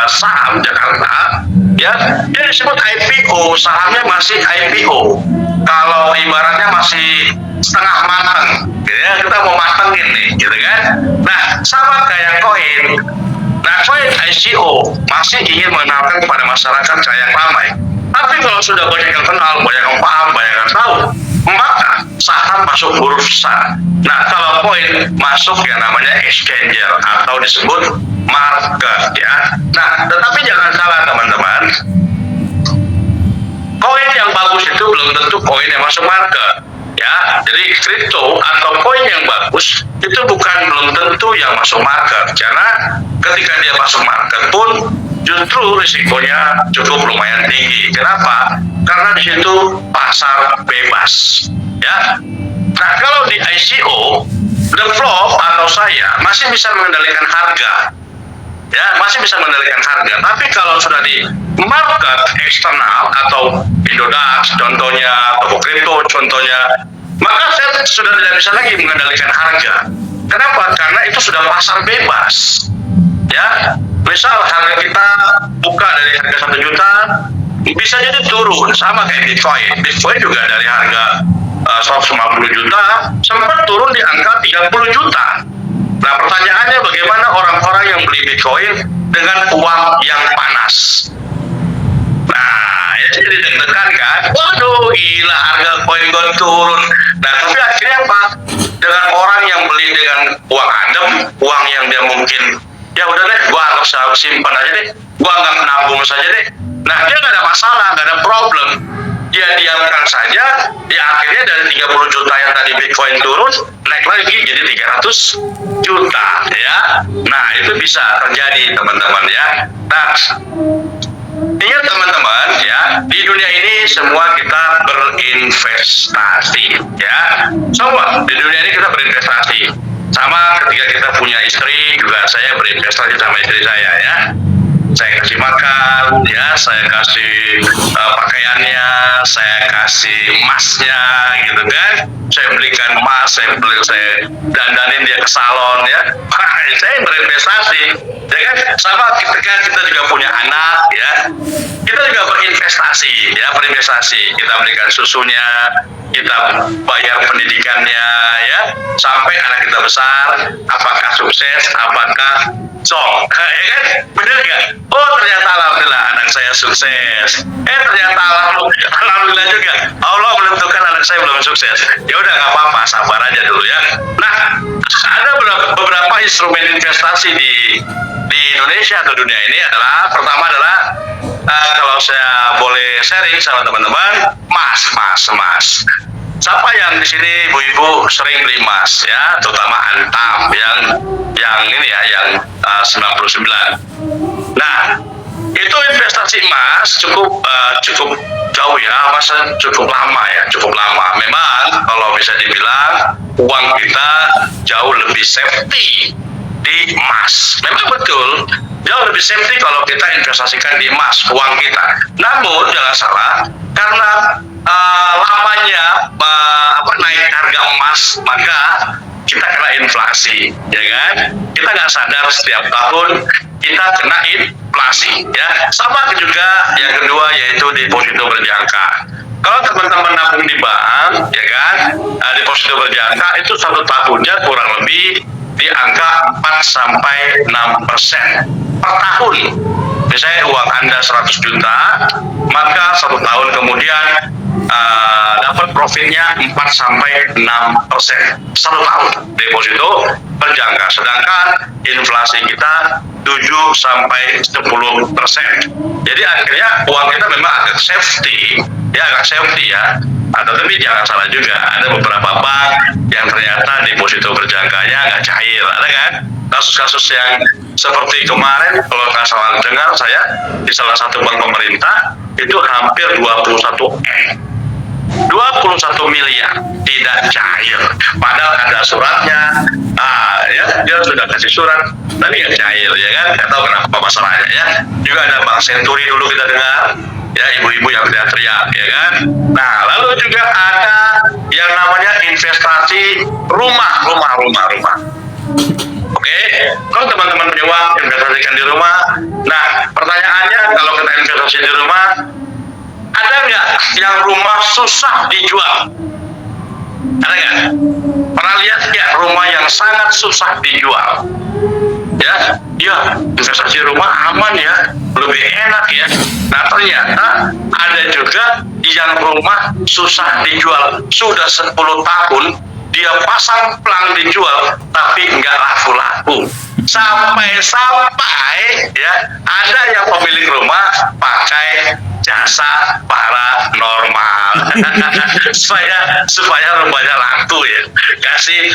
saham Jakarta, ya dia disebut IPO, sahamnya masih IPO. Kalau ibaratnya masih setengah matang, ya kita mau matengin nih, gitu kan? Nah, sama kayak koin. Nah, koin ICO masih ingin mengenalkan kepada masyarakat yang ramai. Tapi kalau sudah banyak yang kenal, banyak yang paham, banyak yang tahu, maka saham masuk bursa. Nah, kalau koin masuk yang namanya exchanger atau disebut market ya. Nah, tetapi jangan salah teman-teman. Koin yang bagus itu belum tentu koin yang masuk market. Ya, jadi kripto atau koin yang bagus itu belum tentu yang masuk market, karena ketika dia masuk market pun justru risikonya cukup lumayan tinggi. Kenapa? Karena di situ pasar bebas. Ya. Nah, kalau di ICO, The Flow atau saya masih bisa mengendalikan harga. Ya, masih bisa mengendalikan harga. Tapi kalau sudah di market eksternal atau Indodax contohnya, toko kripto contohnya, maka saya sudah tidak bisa lagi mengendalikan harga. Kenapa? Karena itu sudah pasar bebas. Ya, misal harga kita buka dari harga 1 juta, bisa jadi turun sama kayak Bitcoin. Bitcoin juga dari harga 150 juta sempat turun di angka 30 juta. Nah, pertanyaannya bagaimana orang-orang yang beli Bitcoin dengan uang yang panas? Nah, ya jadi deg-degan kan? Waduh, gila harga koin gue turun. Nah, tapi akhirnya apa? Dengan orang yang beli dengan uang adem, uang yang dia mungkin, ya udah deh, gue anggap simpan aja deh, gue anggap nabung saja deh. Nah, dia nggak ada masalah, nggak ada problem. Dia diamkan saja, ya akhirnya dari 30 juta yang tadi Bitcoin turun, naik lagi jadi 300 juta ya. Nah, itu bisa terjadi teman-teman ya. Nah, ingat teman-teman ya, di dunia ini semua kita berinvestasi ya. Semua di dunia ini kita berinvestasi. Sama ketika kita punya istri juga saya berinvestasi sama istri saya ya. Saya kasih makan, ya, saya kasih pakaiannya, saya kasih emasnya, gitu kan. Saya belikan emas, saya dandanin dia ke salon, ya. Saya berinvestasi, ya kan. Sama ketika kita juga punya anak, ya, kita juga berinvestasi, ya, berinvestasi. Kita belikan susunya, kita bayar pendidikannya, ya, sampai anak kita besar. Apakah sukses? Apakah zong? Ya kan? Bener nggak? Oh, ternyata alhamdulillah anak saya sukses. Ternyata alhamdulillah juga Allah menentukan anak saya belum sukses. Ya udah, nggak apa-apa, sabar aja dulu ya. Nah, ada beberapa instrumen investasi di Indonesia atau dunia ini adalah, pertama adalah kalau saya boleh sharing sama teman-teman, emas. Siapa yang di sini ibu-ibu sering beli emas ya, terutama Antam yang ini ya, yang 99. Nah, itu investasi emas cukup jauh ya, masa cukup lama ya, cukup lama. Memang kalau bisa dibilang uang kita jauh lebih safety di emas. Memang betul, jauh lebih safety kalau kita investasikan di emas, uang kita. Namun jangan salah, karena lamanya naik harga emas, maka kita kena inflasi, ya kan? Kita nggak sadar setiap tahun kita kena inflasi, ya. Sama juga yang kedua yaitu deposito berjangka. Kalau teman-teman nabung di bank, ya kan, deposito berjangka itu 1 tahunnya kurang lebih di angka 4-6% per tahun. Misalnya uang Anda 100 juta, maka 1 tahun kemudian dapat profitnya 4-6% 1 tahun deposito berjangka. Sedangkan inflasi kita 7-10%. Jadi akhirnya uang kita memang agak safety ya. Tapi jangan salah juga, ada beberapa bank yang ternyata deposito berjangkanya nggak cair, ada kan? Kasus-kasus yang seperti kemarin, kalau nggak salah dengar saya di salah satu bank pemerintah itu hampir 21 miliar tidak cair, padahal ada suratnya, ya, dia sudah kasih surat tapi nggak cair, ya kan? Nggak tahu kenapa masalahnya ya. Juga ada Bank Senturi dulu kita dengar, ya, ibu-ibu yang teriak-teriak, ya kan? Nah, lalu juga ada yang namanya investasi rumah. Oke, kalau teman-teman punya uang, investasikan di rumah. Nah, pertanyaannya, kalau kita investasi di rumah, ada nggak yang rumah susah dijual? Ada nggak? Pernah lihat nggak rumah yang sangat susah dijual? Ya, investasi rumah aman ya, lebih enak ya. Nah, ternyata ada juga yang rumah susah dijual, sudah 10 tahun dia pasang pelang dijual tapi nggak laku-laku. sampai ya ada yang pemilik rumah pakai jasa paranormal supaya rumahnya laku ya, kasih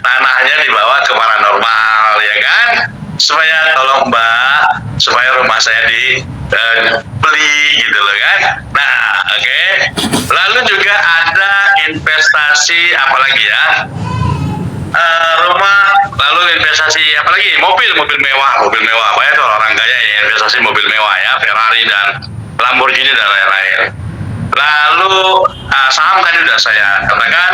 tanahnya dibawa ke paranormal ya kan, supaya tolong Mbak, supaya rumah saya dibeli gitu loh kan. Nah oke. Lalu juga ada investasi apalagi ya, rumah, lalu investasi apalagi, mobil mewah banyak tuh orang kaya ya investasi mobil mewah ya, Ferrari dan Lamborghini dan lain-lain. Lalu saham tadi sudah saya katakan,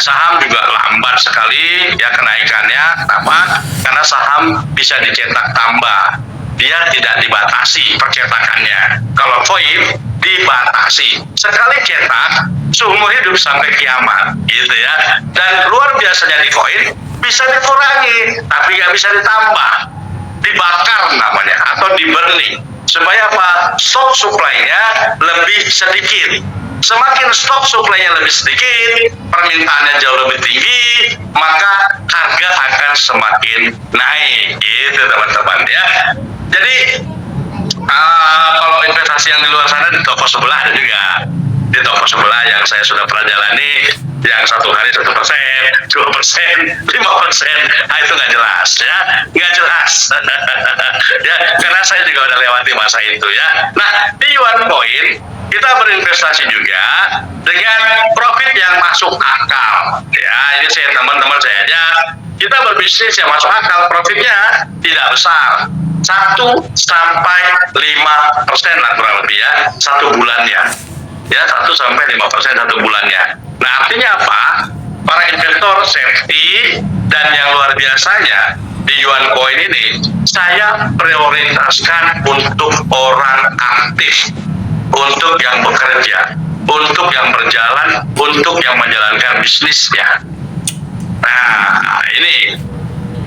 saham juga lambat sekali ya kenaikannya. Kenapa? Karena saham bisa dicetak tambah, dia tidak dibatasi percetakannya. Kalau koin dibatasi, sekali cetak seumur hidup sampai kiamat gitu ya. Dan luar biasanya di koin bisa dikurangi tapi nggak bisa ditambah, dibakar namanya atau di burning, supaya apa? Stok supply-nya lebih sedikit. Semakin stok supply-nya lebih sedikit, permintaannya jauh lebih tinggi, maka harga akan semakin naik gitu teman-teman ya. Jadi kalau investasi yang di luar sana di toko sebelah ada juga, di toko sebelah yang saya sudah pernah jalani, yang satu hari 1%, 2%, 5%, nah itu nggak jelas ya, nggak jelas ya, karena saya juga udah lewati masa itu ya. Nah di OneCoin kita berinvestasi juga dengan profit yang masuk akal ya. Ini saya teman-teman saya aja, kita berbisnis yang masuk akal, profitnya tidak besar, 1 sampai 5% lah kurang lebih ya, satu bulannya ya, 1 sampai 5% satu bulannya. Nah artinya apa? Para investor safety, dan yang luar biasanya di OneCoin ini saya prioritaskan untuk orang aktif, untuk yang bekerja, untuk yang berjalan, untuk yang menjalankan bisnisnya. Nah ini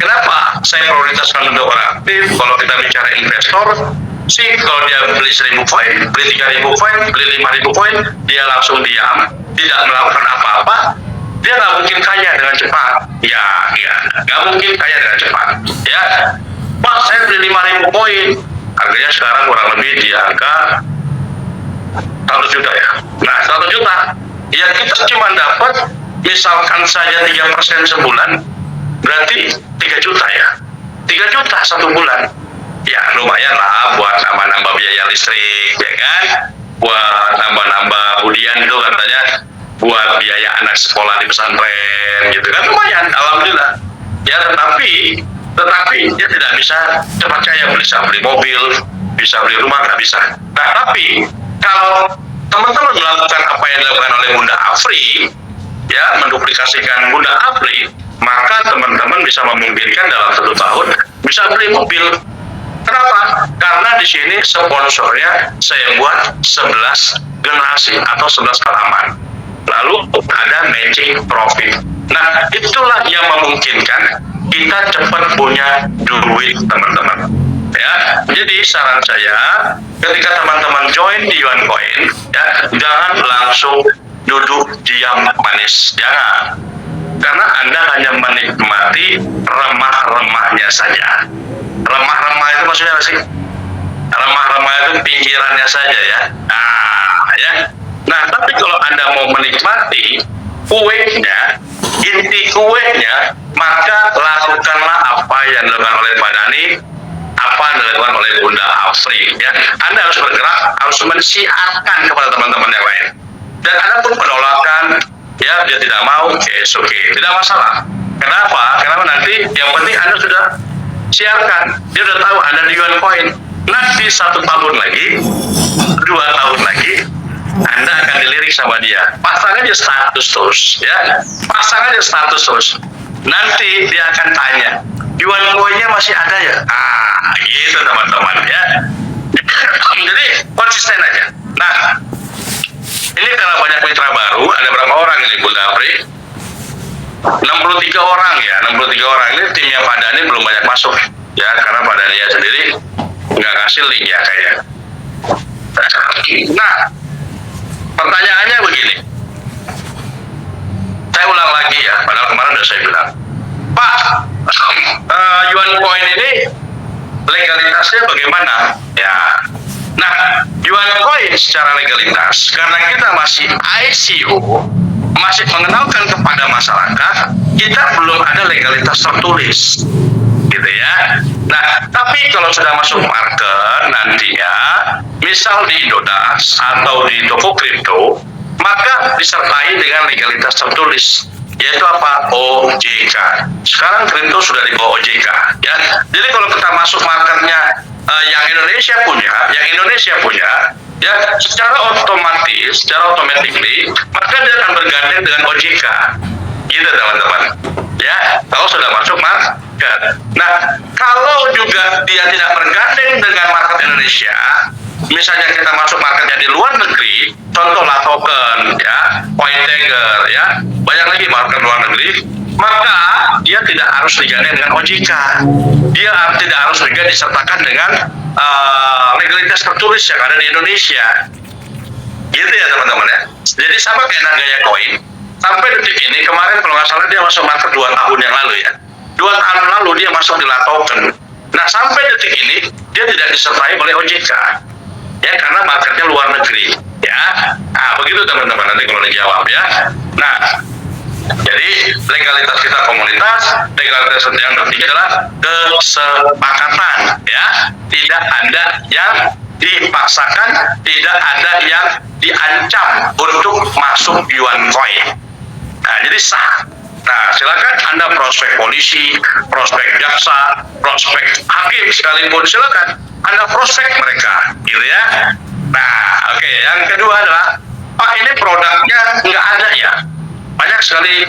kenapa saya prioritaskan untuk orang aktif. Kalau kita bicara investor sih, kalau dia beli 1.000 koin, beli 3.000 koin, beli 5.000 koin, dia langsung diam, tidak melakukan apa-apa, dia nggak mungkin kaya dengan cepat. Ya, nggak mungkin kaya dengan cepat. Ya, Pak, saya beli 5.000 koin, harganya sekarang kurang lebih di angka 100 juta ya. Nah, 100 juta, ya kita cuma dapat misalkan saja 3% sebulan, berarti 3 juta ya. 3 juta satu bulan. Ya lumayan lah buat nambah-nambah biaya listrik ya kan, buat nambah-nambah budian itu katanya, buat biaya anak sekolah di pesantren gitu kan, lumayan alhamdulillah ya. Tetapi dia tidak bisa cepat kaya, bisa beli mobil, bisa beli rumah, nggak bisa. Nah tapi kalau teman-teman melakukan apa yang dilakukan oleh Bunda Afri ya, menduplikasikan Bunda Afri, maka teman-teman bisa memungkinkan dalam 1 tahun bisa beli mobil. Kenapa? Karena di sini sponsornya saya buat 11 generasi atau 11 halaman. Lalu ada matching profit. Nah, itulah yang memungkinkan kita cepat punya duit, teman-teman. Ya, jadi saran saya ketika teman-teman join di OneCoin, ya jangan langsung duduk diam manis, jangan. Karena Anda hanya menikmati remah-remahnya saja. Remah-remah itu maksudnya apa sih? Remah-remah itu pinggirannya saja ya. Nah, tapi kalau Anda mau menikmati kuenya, inti kuenya, maka lakukanlah apa yang dilakukan oleh Pak Dhani, apa yang dilakukan oleh Bunda Afri ya. Anda harus bergerak, harus mensiarkan kepada teman-teman yang lain. Dan Anda pun penolakan, ya dia tidak mau, oke, tidak masalah. Kenapa? Karena nanti yang penting Anda sudah siarkan, dia udah tahu Anda di OneCoin. Nanti 1 tahun lagi, 2 tahun lagi, Anda akan dilirik sama dia. Pasang aja status terus, ya. Pasang aja status terus. Nanti dia akan tanya, OneCoin-nya masih ada ya? Gitu teman-teman ya. Jadi konsisten aja. Nah, ini karena banyak mitra baru, ada berapa orang ini Bunda Afri? 63 orang ya, 63 orang ini timnya Pak Dhani belum banyak masuk ya, karena Pak Dhani ya sendiri nggak ngasih link ya kayaknya. Nah, pertanyaannya begini, saya ulang lagi ya, padahal kemarin udah saya bilang, Pak, Yuan Coin ini legalitasnya bagaimana? Ya. Nah, Yuan Coin secara legalitas karena kita masih ICO, masih mengenalkan kepada masyarakat, kita belum ada legalitas tertulis. Gitu ya. Nah, tapi kalau sudah masuk market nantinya, misal di Indodax atau di toko kripto, maka disertai dengan legalitas tertulis, yaitu apa? OJK. Sekarang kripto sudah di bawah OJK, ya. Jadi kalau kita masuk marketnya yang Indonesia punya, ya, secara automatically, maka dia akan bergandeng dengan OJK. Gitu teman-teman. Ya, kalau sudah masuk market. Nah, kalau juga dia tidak bergandeng dengan market Indonesia, misalnya kita masuk marketnya di luar negeri, contohlah token, ya, CoinTiger, ya, banyak lagi market luar negeri, maka dia tidak harus digandeng dengan OJK. Dia tidak harus juga disertakan dengan legalitas tertulis yang ada di Indonesia. Gitu ya teman-teman ya. Jadi sama kayak Nagaya Coin. Sampai detik ini, kemarin kalau nggak salah dia masuk market 2 tahun yang lalu ya. 2 tahun lalu dia masuk di token. Nah, sampai detik ini dia tidak disertai oleh OJK. Ya, karena marketnya luar negeri. Ya, nah begitu teman-teman nanti kalau dijawab ya. Nah, jadi legalitas kita komunitas, legalitas yang ketiga adalah kesepakatan. Ya, tidak ada yang dipaksakan, tidak ada yang diancam untuk masuk Yuan Coin. Nah, jadi sah. Nah, silakan Anda prospek polisi, prospek jaksa, prospek hakim sekalipun, silakan Anda prospek mereka, gitu ya. Nah, oke. Yang kedua adalah, Pak, ini produknya nggak ada ya. Banyak sekali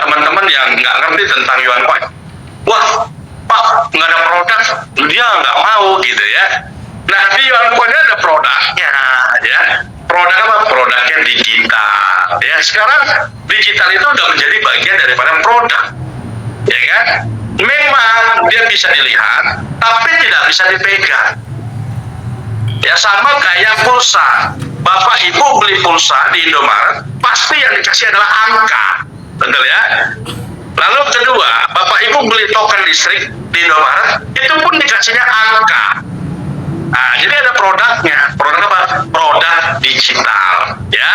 teman-teman yang nggak ngerti tentang Yuan Coin. Wah, Pak, nggak ada produk, dia nggak mau, gitu ya. Nah, di Yuan Coin ada produknya, ya. Produk apa? Produknya digital. Ya, sekarang digital itu udah menjadi bagian daripada produk, ya kan? Memang dia bisa dilihat, tapi tidak bisa dipegang. Ya, sama kayak pulsa. Bapak Ibu beli pulsa di Indomaret, pasti yang dikasih adalah angka, betul ya? Lalu kedua, Bapak Ibu beli token listrik di Indomaret, itu pun dikasihnya angka. Nah, jadi ada produknya. Produk apa? Produk digital, ya.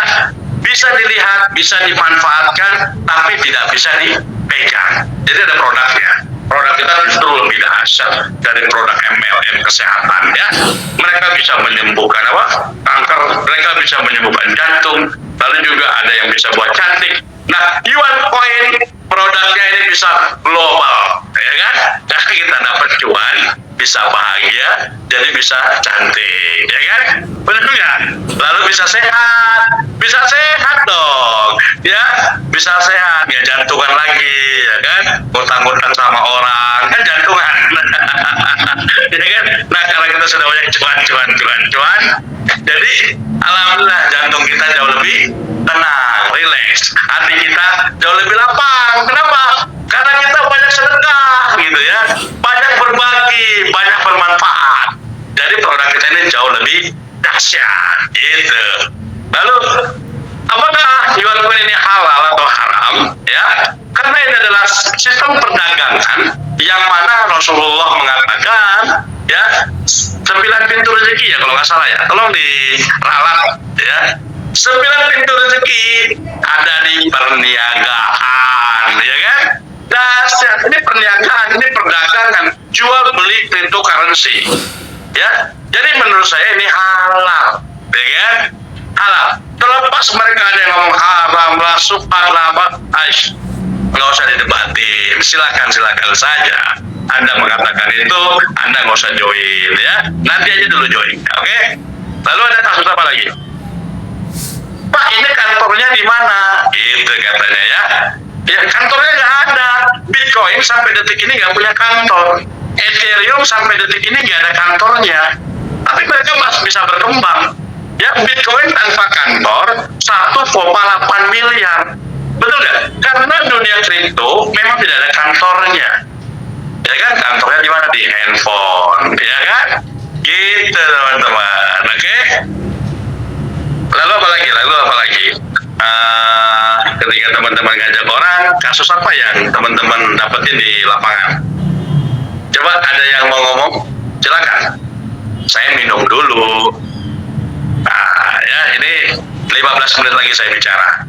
Bisa dilihat, bisa dimanfaatkan, tapi tidak bisa dipegang. Jadi ada produknya. Produk kita justru lebih dahsyat dari produk MLM kesehatan, ya. Mereka bisa menyembuhkan apa? Kanker, mereka bisa menyembuhkan jantung, lalu juga ada yang bisa buat cantik. Nah, Yuan Coin produknya ini bisa global, ya kan? Jadi kita dapat cuan, bisa bahagia, jadi bisa cantik, ya kan? Benar nggak? Lalu bisa sehat dong, ya, bisa sehat, ya jantungan lagi, ya kan? Ngutang-ngutang sama orang, kan jantungan, ya kan? Nah, kalau kita sudah banyak cuan, jadi alhamdulillah jantung kita jauh lebih tenang, rileks, hati kita jauh lebih lapang. Kenapa? Karena kita banyak sedekah, gitu ya, banyak berbagi, banyak bermanfaat. Jadi produk kita ini jauh lebih dahsyat, gitu. Lalu, apakah Yuan Coin ini halal atau haram? Ya, karena ini adalah sistem perdagangan yang mana Rasulullah mengatakan, ya, 9 pintu rezeki ya kalau nggak salah ya. Tolong diralat, ya. 9 pintu rezeki ada di perniagaan, ya kan? Dahsyat, ini perniagaan, ini perdagangan, jual beli cryptocurrency, ya. Jadi menurut saya ini halal, ya kan? Halal. Terlepas mereka ada yang ngomong haram lah, subhanallah, apa, nggak usah didebatin, silakan saja. Anda mengatakan itu, Anda nggak usah join, ya. Nanti aja dulu join, oke? Lalu ada kasus apa lagi? Pak, ini kantornya di mana? Gitu katanya, ya. Ya, kantornya nggak ada. Bitcoin sampai detik ini nggak punya kantor. Ethereum sampai detik ini nggak ada kantornya. Tapi mereka masih bisa berkembang. Ya, Bitcoin tanpa kantor 1,8 miliar. Betul nggak? Karena dunia kripto memang tidak ada kantornya. Ya kan, kantornya di mana? Di handphone, ya kan? Gitu teman-teman, oke? Lalu apa lagi? Ketika teman-teman ngajak orang, kasus apa yang teman-teman dapetin di lapangan? Coba ada yang mau ngomong? Silakan. Saya minum dulu. Nah, ya ini 15 menit lagi saya bicara.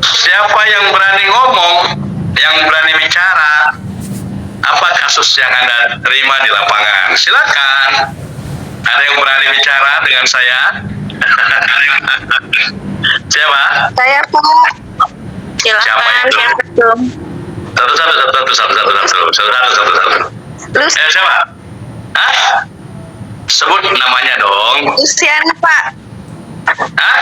Siapa yang berani ngomong, yang berani bicara, apa kasus yang Anda terima di lapangan? Silakan. Ada yang berani bicara dengan saya? Siapa? Saya Pak. Siapa Silakan. itu? Satu. Siapa? Hah? Sebut namanya dong. Luciana Pak. Hah?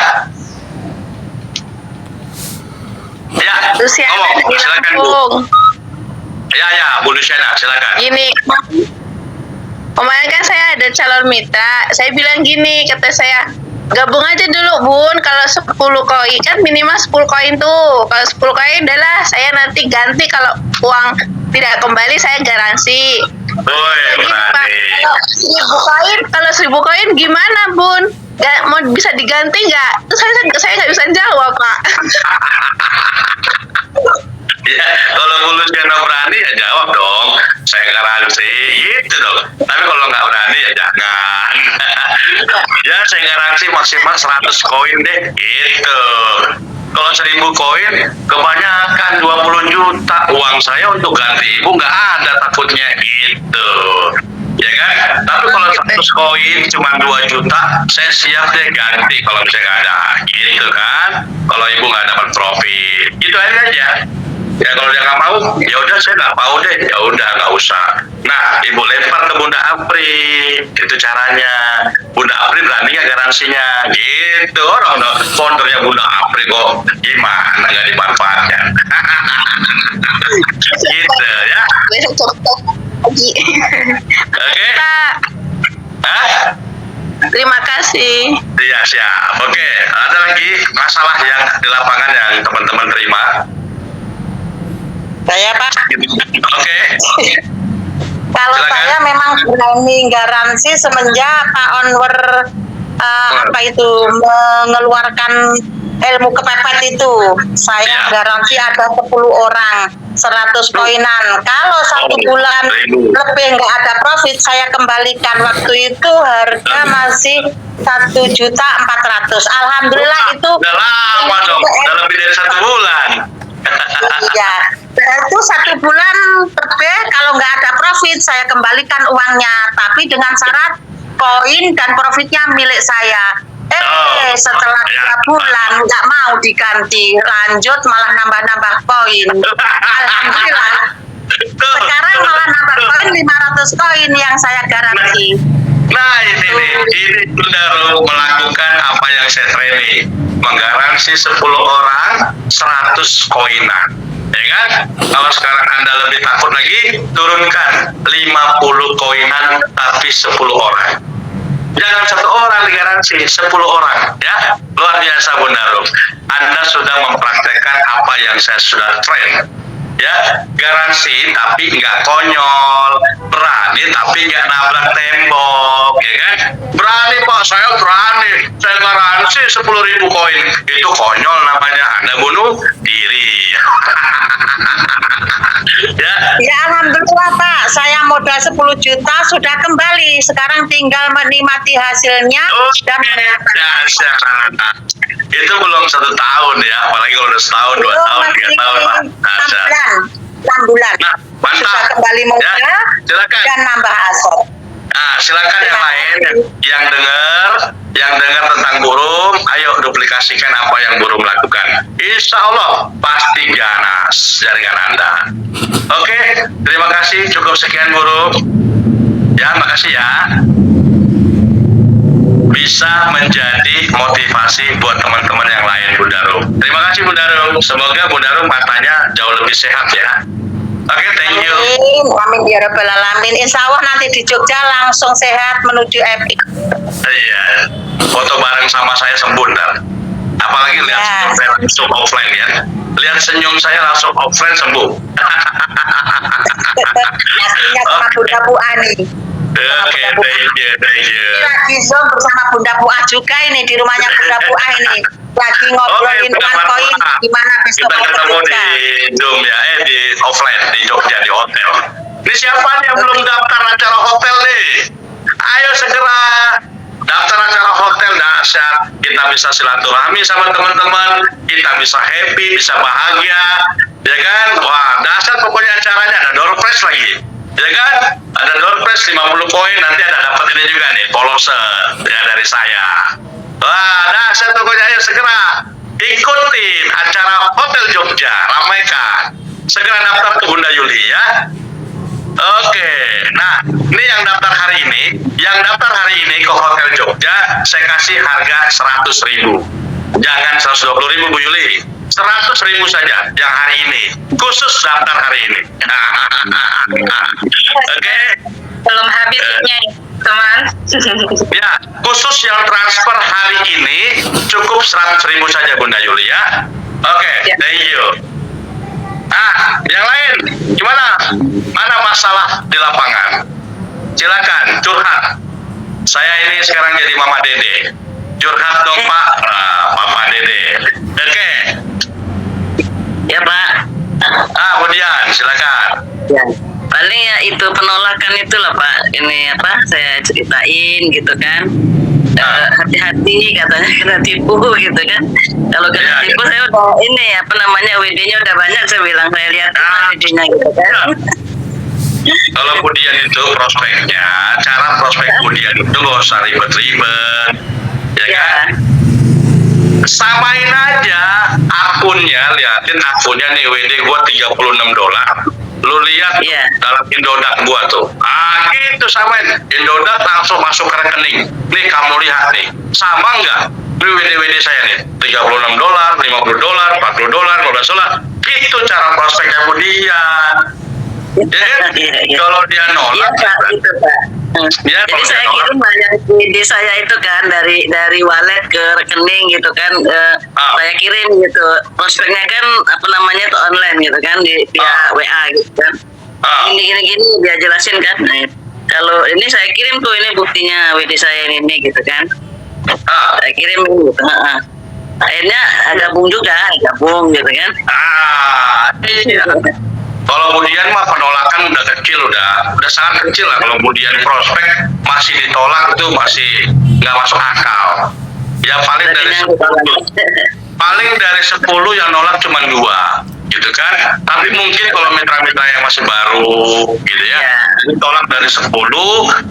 Ya, Luciana ngomong. dari Silakan Bu. Lampung. Ya, Bu Luciana, silakan. Gini, kemarin kan saya ada calon mitra. Saya bilang gini, kata saya, gabung aja dulu Bun, kalau 10 koin, kan minimal 10 koin tuh. Kalau 10 koin adalah saya nanti ganti, kalau uang tidak kembali saya garansi. Woi, Jadi Pak, berani. kalau 1000 koin gimana Bun? Gak, mau bisa diganti nggak? Terus saya nggak bisa jawab Pak. Ya, kalau Bu Luciana berani ya jawab dong. Saya garansi, gitu dong. Tapi kalau nggak berani ya jangan. Ya, saya garansi maksimal 100 koin deh, gitu. Kalau 1000 koin, kebanyakan 20 juta uang saya untuk ganti ibu nggak ada takutnya gitu. Ya kan? Tapi kalau 100 koin cuma 2 juta, saya siap deh ganti kalau misalnya nggak ada, gitu kan? Kalau ibu nggak dapat profit, gitu aja. Ya kalau dia nggak mau, ya udah saya nggak mau deh, ya udah nggak usah. Nah, ibu lempar ke Bunda Apri, itu caranya. Bunda Apri berani nggak garansinya, gitu. Orang foundernya Bunda Apri kok gimana nggak dimanfaatkan? Gitu ya. Lagi. Oke? Pak, Hah? terima kasih. Iya siap. Oke, ada lagi masalah yang di lapangan yang teman-teman terima? Saya Pak, Oke. Kalau Silakan. saya memang berani garansi semenjak Pak Onwer apa itu mengeluarkan ilmu kepepet itu. Saya Ya. garansi ada 10 orang 100 koinan. Kalau 1 bulan lebih nggak ada profit, saya kembalikan. Waktu itu harga masih 1.400.000. Alhamdulillah itu Udah lama dong, udah lebih dari 1 bulan. iya. Dan itu 1 bulan lebih kalau nggak ada profit saya kembalikan uangnya, tapi dengan syarat koin dan profitnya milik saya. Setelah 3 bulan nggak mau diganti, lanjut malah nambah-nambah koin. Alhamdulillah. Sekarang malah nambah koin 500 koin yang saya garansi. Nah ini nih, ini baru melakukan apa yang saya training, menggaransi 10 orang 100 koinan, ya kan? Kalau sekarang Anda lebih takut lagi, turunkan 50 koinan tapi 10 orang. Jangan 1 orang digaransi, 10 orang, ya. Luar biasa Bunda Rum. Anda sudah mempraktekkan apa yang saya sudah train. Ya, garansi tapi nggak konyol, berani tapi nggak nabrak tembok, ya kan? Berani Pak, saya berani, saya garansi 10.000 koin, itu konyol namanya, Anda bunuh diri. Ya, Ya Alhamdulillah Pak, saya modal 10 juta sudah kembali. Sekarang tinggal menikmati hasilnya dan dahsyat. Itu belum 1 tahun ya, apalagi kalau udah setahun, 2 tahun, 3 tahun, Pak. Dahsyat. 6 bulan. Nah, mantap. Sudah kembali modal Ya, silakan. dan nambah aset. Nah, silakan yang lain yang dengar tentang burung, ayo duplikasikan apa yang burung lakukan. Insya Allah pasti ganas jaringan Anda. Oke, terima kasih. Cukup sekian burung. Ya, makasih ya. Bisa menjadi motivasi buat teman-teman yang lain, Bunda Rum. Terima kasih Bunda Rum. Semoga Bunda Rum matanya jauh lebih sehat ya. Oke, thank you. Amin, amin ya rabbal alamin. Insya Allah nanti di Jogja langsung sehat menuju Epic. Iya, foto bareng sama saya sembuh ntar. Apalagi lihat Ya. senyum saya langsung offline ya. Lihat senyum saya langsung offline sembuh. Aslinya sama Bunda Bu Ani. Oke, thank you. Ini lagi Zoom bersama Bunda Bu A juga ini di rumahnya Bunda Bu A ini. Lagi ngobrolin Bunda uang koin Marwa. gimana besok Kita mau ketemu di bekerja. Zoom ya, di offline di Jogja di hotel. Ini siapa nih yang belum daftar acara hotel nih? Ayo segera daftar acara hotel dahsyat. Kita bisa silaturahmi sama teman-teman, kita bisa happy, bisa bahagia, ya kan? Wah, dahsyat pokoknya acaranya, ada door prize lagi. Ya kan? Ada door prize 50 koin, nanti ada dapat ini juga nih, polose ya dari saya. Wah, dahsyat pokoknya, ayo segera ikutin acara Hotel Jogja, ramaikan. Segera daftar ke Bunda Yuli ya. Oke, nah ini yang daftar hari ini ke Hotel Jogja, saya kasih harga 100.000. Jangan 120.000 Bu Yuli, 100.000 saja yang hari ini, khusus daftar hari ini. Oke. Belum habis Nyai, teman. Ya, khusus yang transfer hari ini cukup 100.000 saja Bunda Yuli ya. Oke, thank you. Yang lain gimana? Mana masalah di lapangan? Silakan curhat. Saya ini sekarang jadi Mama Dede. Curhat dong Pak. Mama Dede. Oke. Ya Pak, Budian, silakan. ya. Paling ya itu penolakan itulah Pak. Ini apa? Saya ceritain gitu kan. Hati-hati katanya kena tipu gitu kan. Kalau kena Ya, tipu ya. saya udah ini apa namanya WD-nya udah banyak, saya bilang saya lihat WD-nya gitu kan. Kalau Budian itu prospeknya, cara prospek Budian itu nggak usah ribet-ribet, ya kan? Samain aja akunnya, liatin akunnya nih WD gua $36. Lu lihat Iya. dalam Indodax gua tuh. Gitu samain. Indodax langsung masuk ke rekening. Nih kamu lihat nih, sama nggak? Ini WD saya nih, $36, $50, $40, $15. Gitu cara prospeknya Budian. Ya kan? Iya, iya. Kalau dia Iya nolak, Pak, gitu Pak. Ya, Jadi kalau saya dia nolak. kirim banyak ide saya itu kan dari wallet ke rekening gitu kan. Saya kirim gitu. Prospeknya kan apa namanya tuh online gitu kan di via WA gitu kan. Gini dia jelasin kan. Nah, kalau ini saya kirim tuh ini buktinya WD saya ini gitu kan. Saya kirim gitu. Akhirnya gabung gitu kan. Iya. Kalau Budian mah penolakan udah kecil, udah sangat kecil lah. Kalau Budian prospek masih ditolak itu masih nggak masuk akal. Ya paling dari 10 yang nolak cuma 2, gitu kan. Tapi mungkin kalau mitra-mitra yang masih baru, gitu ya, ditolak dari 10,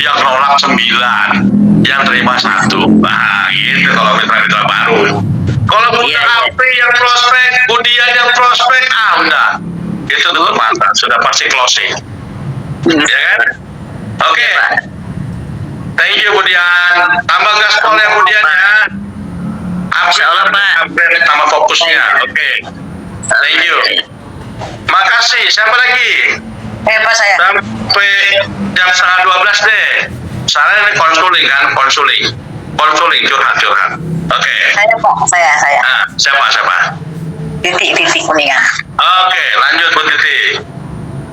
yang nolak 9, yang terima 1. Nah, gitu kalau mitra-mitra baru. Kalau Bunda Apri yang prospek, Budian yang prospek, udah. Itu tutup mata, sudah pasti closing. Ya kan? Oke. Thank you Budian. Tambah gaspol ya Budian ya. Insyaallah, Pak. Upgrade tambah fokusnya. Oke. Thank you. Makasih. Siapa lagi? Pak saya. Sampai jam 11:30 deh. Saya ini konsuling kan, konsuling curhat. Oke. Saya Pak, saya. Siapa? Titik Kuningan. Oke, lanjut Bu Titi.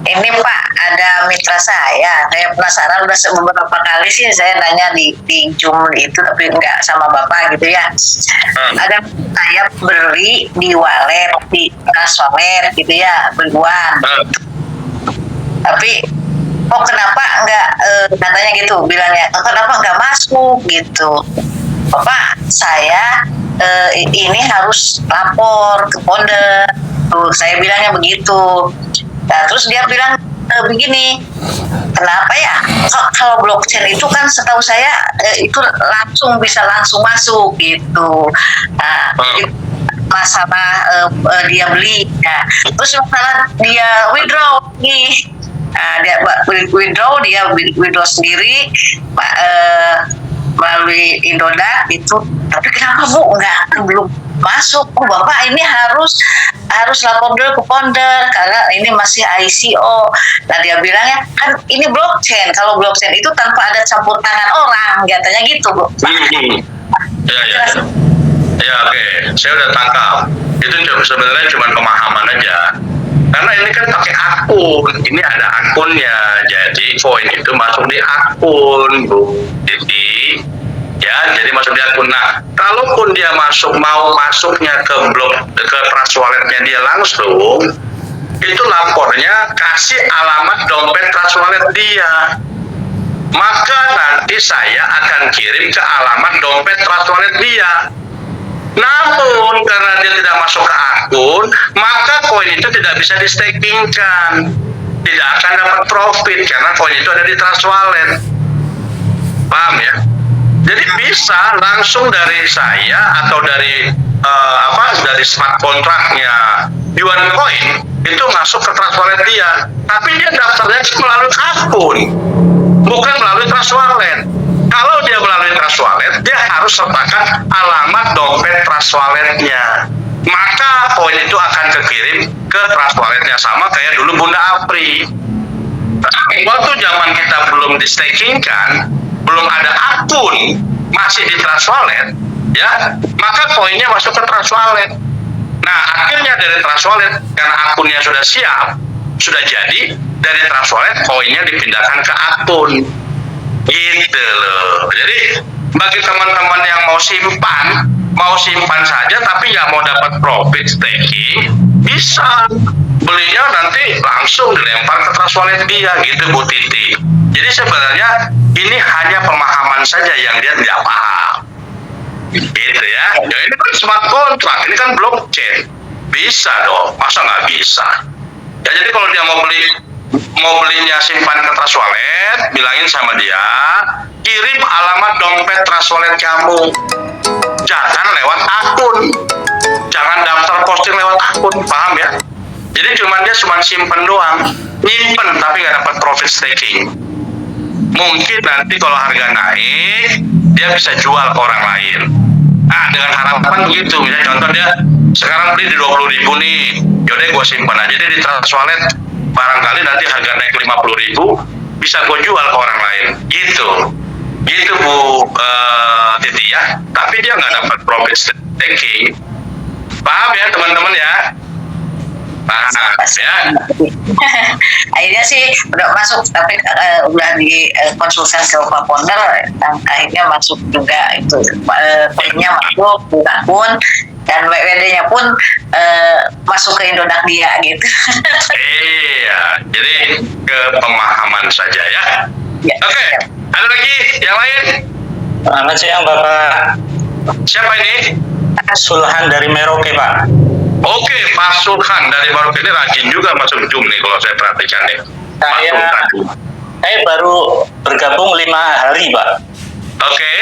Ini Pak, ada mitra saya penasaran, udah beberapa kali sih saya nanya di Zoom itu, tapi nggak sama Bapak gitu ya. Ada saya beli di wallet, di wallet gitu ya, berdua. Tapi kenapa nggak, katanya gitu, bilangnya, kenapa nggak masuk gitu. Bapak, saya ini harus lapor ke Polda. Tuh, saya bilangnya begitu. Nah, terus dia bilang begini, kenapa ya? Kalau blockchain itu kan setahu saya itu bisa langsung masuk gitu. Nah, masalah dia beli, nah, terus masalah dia withdraw nih. Nah, dia withdraw sendiri melalui Indodax itu. Tapi kenapa Bu belum masuk? Bapak ini harus lapor dulu ke Polda karena ini masih ICO. Nah dia bilangnya kan ini blockchain. Kalau blockchain itu tanpa ada campur tangan orang, katanya gitu Bu. Ya. Ya oke, saya udah tangkap. Itu sebenarnya cuma pemahaman aja. Karena ini kan pakai akun, ini ada akunnya. Jadi koin itu masuk di akun, Bu. Jadi masuk di akun. Nah, kalaupun dia mau masuknya ke trust walletnya dia langsung, itu lapornya kasih alamat dompet trust wallet dia. Maka nanti saya akan kirim ke alamat dompet trust wallet dia. Namun karena dia tidak masuk ke akun, maka koin itu tidak bisa di-stakingkan, tidak akan dapat profit karena koin itu ada di trust wallet. Paham ya? Jadi bisa langsung dari saya atau dari dari smart kontraknya Yuan Coin itu masuk ke trust wallet dia, tapi dia daftarnya melalui akun, bukan melalui trust wallet. Kalau dia melalui trust wallet, dia harus sertakan alamat dompet trust walletnya. Maka koin itu akan kekirim ke trust walletnya, sama kayak dulu Bunda Apri. Waktu zaman kita belum di-stakingkan, belum ada akun, masih di trust wallet, ya, maka koinnya masuk ke trust wallet. Nah, akhirnya dari trust wallet, karena akunnya sudah siap, sudah jadi, dari trust wallet koinnya dipindahkan ke akun. Gitu loh. Jadi bagi teman-teman yang mau simpan saja tapi nggak mau dapat profit staking, bisa belinya nanti langsung dilempar ke trust wallet dia, gitu Bu Titi. Jadi sebenarnya ini hanya pemahaman saja yang dia tidak paham, gitu ya. Ya ini kan smart contract, ini kan blockchain, bisa dong, masa nggak bisa? Ya jadi kalau dia mau belinya simpan ke trust wallet, bilangin sama dia, kirim alamat dompet trust wallet kamu, jangan lewat akun, jangan daftar posting lewat akun, paham ya? Jadi dia cuma simpen doang, nyimpen tapi nggak dapat profit staking. Mungkin nanti kalau harga naik, dia bisa jual ke orang lain. Nah, dengan harapan begitu, misalnya contoh dia sekarang beli di 20.000 nih, yaudah gue simpan aja deh di trust wallet, barangkali nanti harga naik 50.000, bisa gue jual ke orang lain, gitu Bu Titi ya. Tapi dia nggak dapat profit staking, paham ya teman-teman ya? Nah, ya. Akhirnya sih udah masuk, tapi udah dikonsultasi ke Pak Ponder, dan akhirnya masuk juga itu koinnya masuk ke akun, dan WWD-nya pun masuk ke Indodax dia gitu. Iya, jadi ke pemahaman saja ya. Ya. Oke, ada lagi yang lain? Selamat siang Bapak. Siapa ini? Sulhan dari Merauke Pak. Oke, Pak Sulhan dari Merauke ini rajin juga masuk Zoom nih kalau saya perhatikan nih. Saya baru bergabung 5 hari Pak. Oke.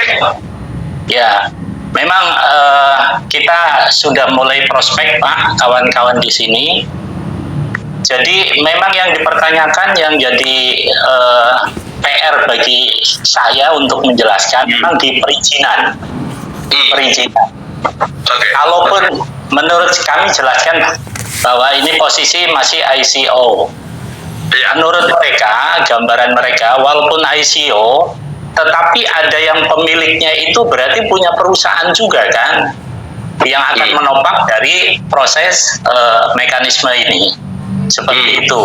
Ya, memang kita sudah mulai prospek Pak, kawan-kawan di sini. Jadi memang yang dipertanyakan, yang jadi PR bagi saya untuk menjelaskan memang di perizinan. Kalaupun menurut kami jelaskan bahwa ini posisi masih ICO. Menurut mereka, gambaran mereka, walaupun ICO, tetapi ada yang pemiliknya itu berarti punya perusahaan juga kan, yang akan menopang dari proses mekanisme ini, seperti itu.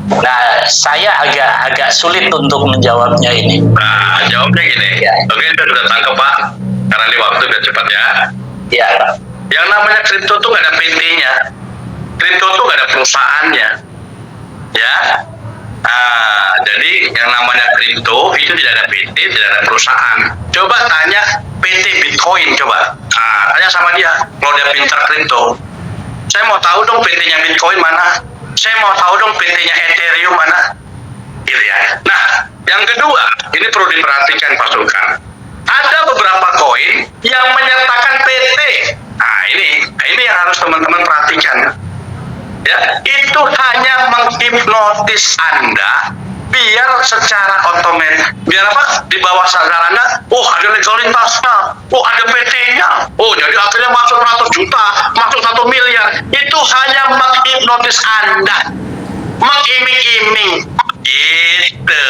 Nah, saya agak sulit untuk menjawabnya ini. Nah, jawabnya gini. Oke, kita sudah tangkap Pak, karena ini waktu biar cepat ya. Iya Pak. Yang namanya kripto tuh nggak ada PT-nya, kripto tuh nggak ada perusahaannya, ya. Nah, jadi yang namanya kripto itu tidak ada PT, tidak ada perusahaan. Coba tanya PT Bitcoin, coba. Nah, tanya sama dia, kalau dia pintar kripto. Saya mau tahu dong PT-nya Bitcoin mana? Saya mau tahu dong PT-nya Ethereum mana? Gitu ya. Nah, yang kedua, ini perlu diperhatikan Pak Sulkan. Ada beberapa koin yang menyertakan PT. Nah, ini yang harus teman-teman perhatikan. Ya, itu hanya menghipnotis Anda biar secara otomatis, biar apa? Di bawah sadar Anda, oh ada legalitasnya, oh ada PT-nya, oh jadi akhirnya masuk 100 juta, masuk 1 miliar. Itu hanya menghipnotis Anda, mengiming-iming. Gitu.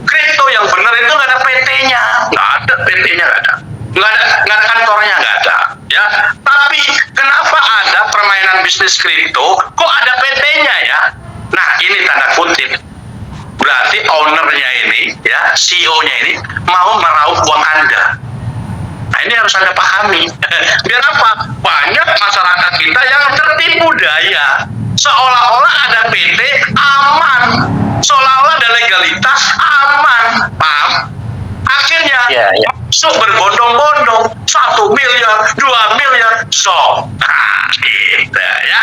Kripto yang benar itu nggak ada PT-nya, nggak ada PT-nya, nggak ada kantornya, nggak ada. Ya, Tapi kenapa ada permainan bisnis kripto? Kok ada PT-nya ya? Nah, ini tanda kutip. Berarti ownernya ini, ya, CEO-nya ini mau meraup uang Anda. Nah, ini harus Anda pahami. Biar apa? Banyak masyarakat kita yang tertipu daya. Seolah-olah ada PT aman. Seolah-olah ada legalitas aman. Paham? Akhirnya masuk berbondong-bondong 1 miliar, 2 miliar, nah, gitu ya.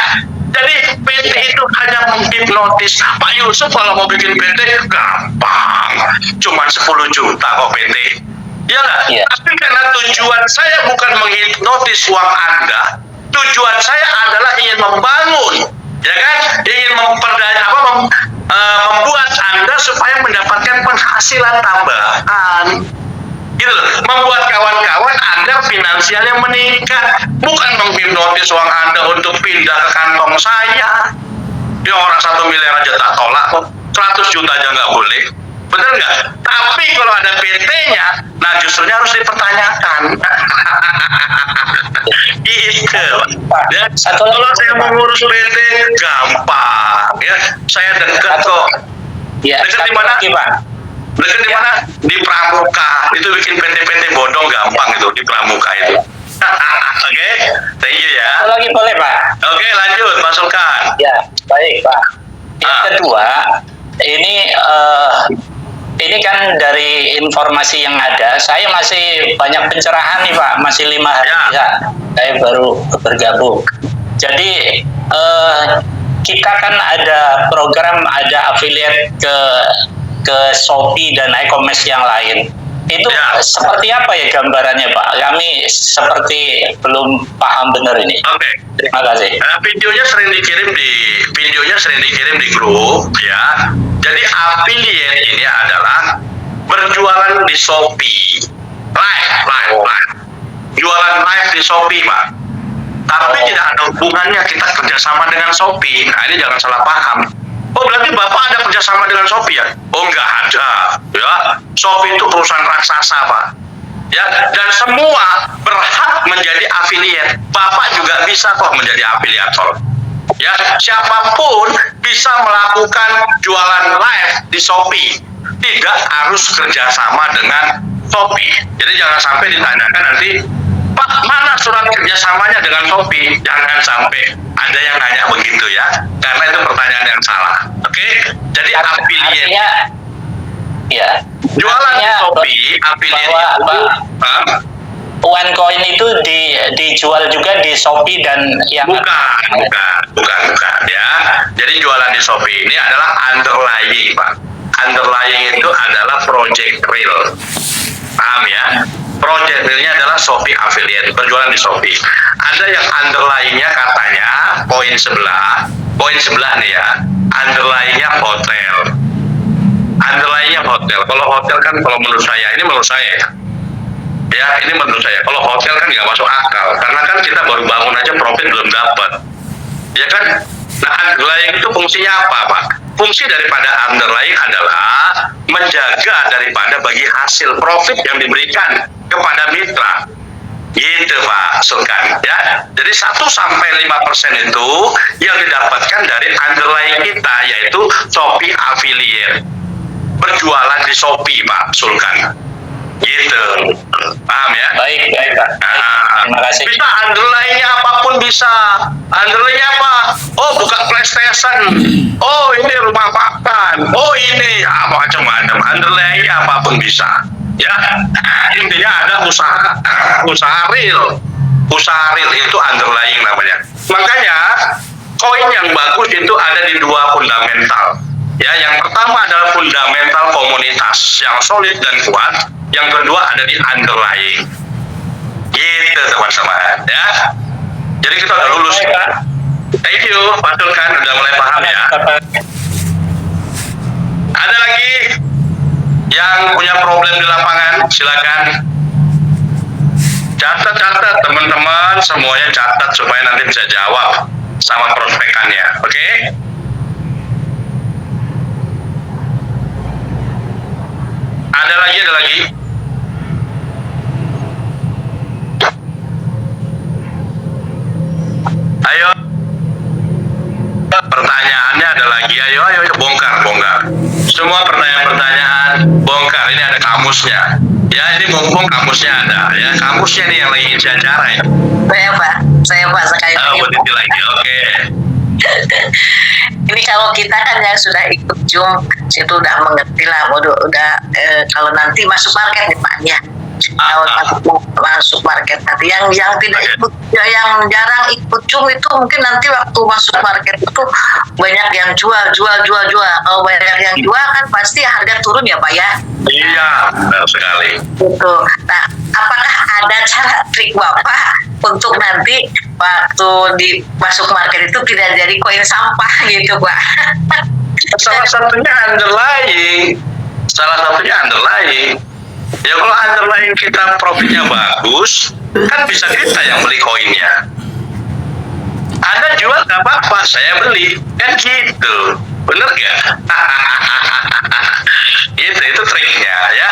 Jadi PT itu hanya menghipnotis. Pak Yusuf kalau mau bikin PT gampang, cuma 10 juta kok PT. Ya nggak? Tapi karena tujuan saya bukan menghipnotis uang Anda, tujuan saya adalah ingin membangun, ya kan? Ingin membuat Anda supaya mendapatkan penghasilan tambahan. Gitu loh. Membuat kawan-kawan Anda finansialnya meningkat, bukan menghipnotis uang Anda untuk pindah ke kantong saya. Ya orang 1 miliar aja tak tolak kok, 100 juta aja nggak boleh. Bener nggak? Tapi kalau ada PT-nya, nah justru harus dipertanyakan. Gitu. Ya, kalau saya mengurus PT gampang, ya saya dekat kok. Dekat di mana? Dekat di mana? Di Pramuka. Itu bikin PT-PT bodong gampang itu di Pramuka itu. Oke, thank you ya. Satu lagi boleh Pak? Oke, lanjut Pak Sulkan. Ya, baik Pak. Yang kedua, ini kan dari informasi yang ada, saya masih banyak pencerahan nih Pak, masih 5 hari ya. Saya baru bergabung. Jadi kita kan ada program, ada affiliate ke Shopee dan e-commerce yang lain. Itu seperti apa ya gambarannya Pak? Kami seperti belum paham benar ini. Oke. Terima kasih. Videonya sering dikirim di grup ya. Jadi affiliate ini adalah berjualan di Shopee, live. Jualan live di Shopee Pak. Tapi tidak ada hubungannya kita kerjasama dengan Shopee. Nah ini jangan salah paham. Oh berarti Bapak ada kerjasama dengan Shopee ya? Oh enggak ada, ya. Shopee itu perusahaan raksasa Pak. Ya, dan semua berhak menjadi affiliate. Bapak juga bisa kok menjadi afiliator. Ya, siapapun bisa melakukan jualan live di Shopee. Tidak harus kerjasama dengan Shopee. Jadi jangan sampai ditanyakan nanti, Pak, mana surat kerjasamanya dengan Shopee? Jangan sampai ada yang nanya begitu ya, karena itu pertanyaan yang salah. Oke? Jadi affiliate. Ya. Jualan di Shopee, affiliate itu. OneCoin itu dijual juga di Shopee dan yang bukan ya. Jadi jualan di Shopee ini adalah underlying Pak. Underlying itu adalah project real. Paham ya? Project realnya adalah Shopee affiliate, berjualan di Shopee. Ada yang underlyingnya katanya poin sebelah nih ya, underlyingnya hotel. Underlyingnya hotel. Kalau hotel kan kalau menurut saya, ini menurut saya ya, ini menurut saya. Kalau hotel kan nggak masuk akal, karena kan kita baru bangun aja profit belum dapat, ya kan? Nah underlying itu fungsinya apa Pak? Fungsi daripada underlying adalah menjaga daripada bagi hasil profit yang diberikan kepada mitra. Gitu Pak Sulkan ya. Jadi 1-5% itu yang didapatkan dari underlying kita, yaitu Shopee affiliate, berjualan di Shopee Pak Sulkan. Gitu, paham ya? Baik Pak. Terima kasih. Bisa underlying-nya apapun bisa. Underlying-nya apa? Oh buka PlayStation. Oh ini rumah makan. Oh ini macam-macam. Underlying-nya apapun bisa. Ya, intinya ada usaha real. Usaha real itu underlying namanya. Makanya koin yang bagus itu ada di 2 fundamental. Ya, yang pertama adalah fundamental komunitas yang solid dan kuat. Yang kedua ada di underlying. Gitu teman-teman ya. Jadi kita udah lulus. Thank you Pak Sulkan, udah mulai paham ya. Ada lagi yang punya problem di lapangan, silakan. Catat teman-teman, semuanya catat supaya nanti bisa jawab sama prospekannya, oke? Ada lagi. lagi. Ayo bongkar. Semua pertanyaan-pertanyaan bongkar. Ini ada kamusnya. Ya, ini mumpung kamusnya ada. Ya, kamusnya nih yang lagi ingin saya acara ya. Saya Pak sekali lagi. Oh, Titi lagi. Oke. Ini kalau kita kan yang sudah ikut Zoom, itu udah mengerti lah, udah kalau nanti masuk market nih Pak ya. Kalau masuk market nanti yang tidak ikut, yang jarang ikut Zoom itu mungkin nanti waktu masuk market itu banyak yang jual. Kalau banyak yang jual kan pasti harga turun ya Pak ya. Iya, benar sekali. Gitu. Nah, apakah ada cara trik Bapak untuk nanti waktu di masuk market itu tidak jadi koin sampah gitu Pak? Salah satunya underlying. Ya kalau underlying kita profitnya bagus, kan bisa kita yang beli koinnya. Anda jual nggak apa-apa, saya beli, kan gitu, bener nggak? Itu triknya ya.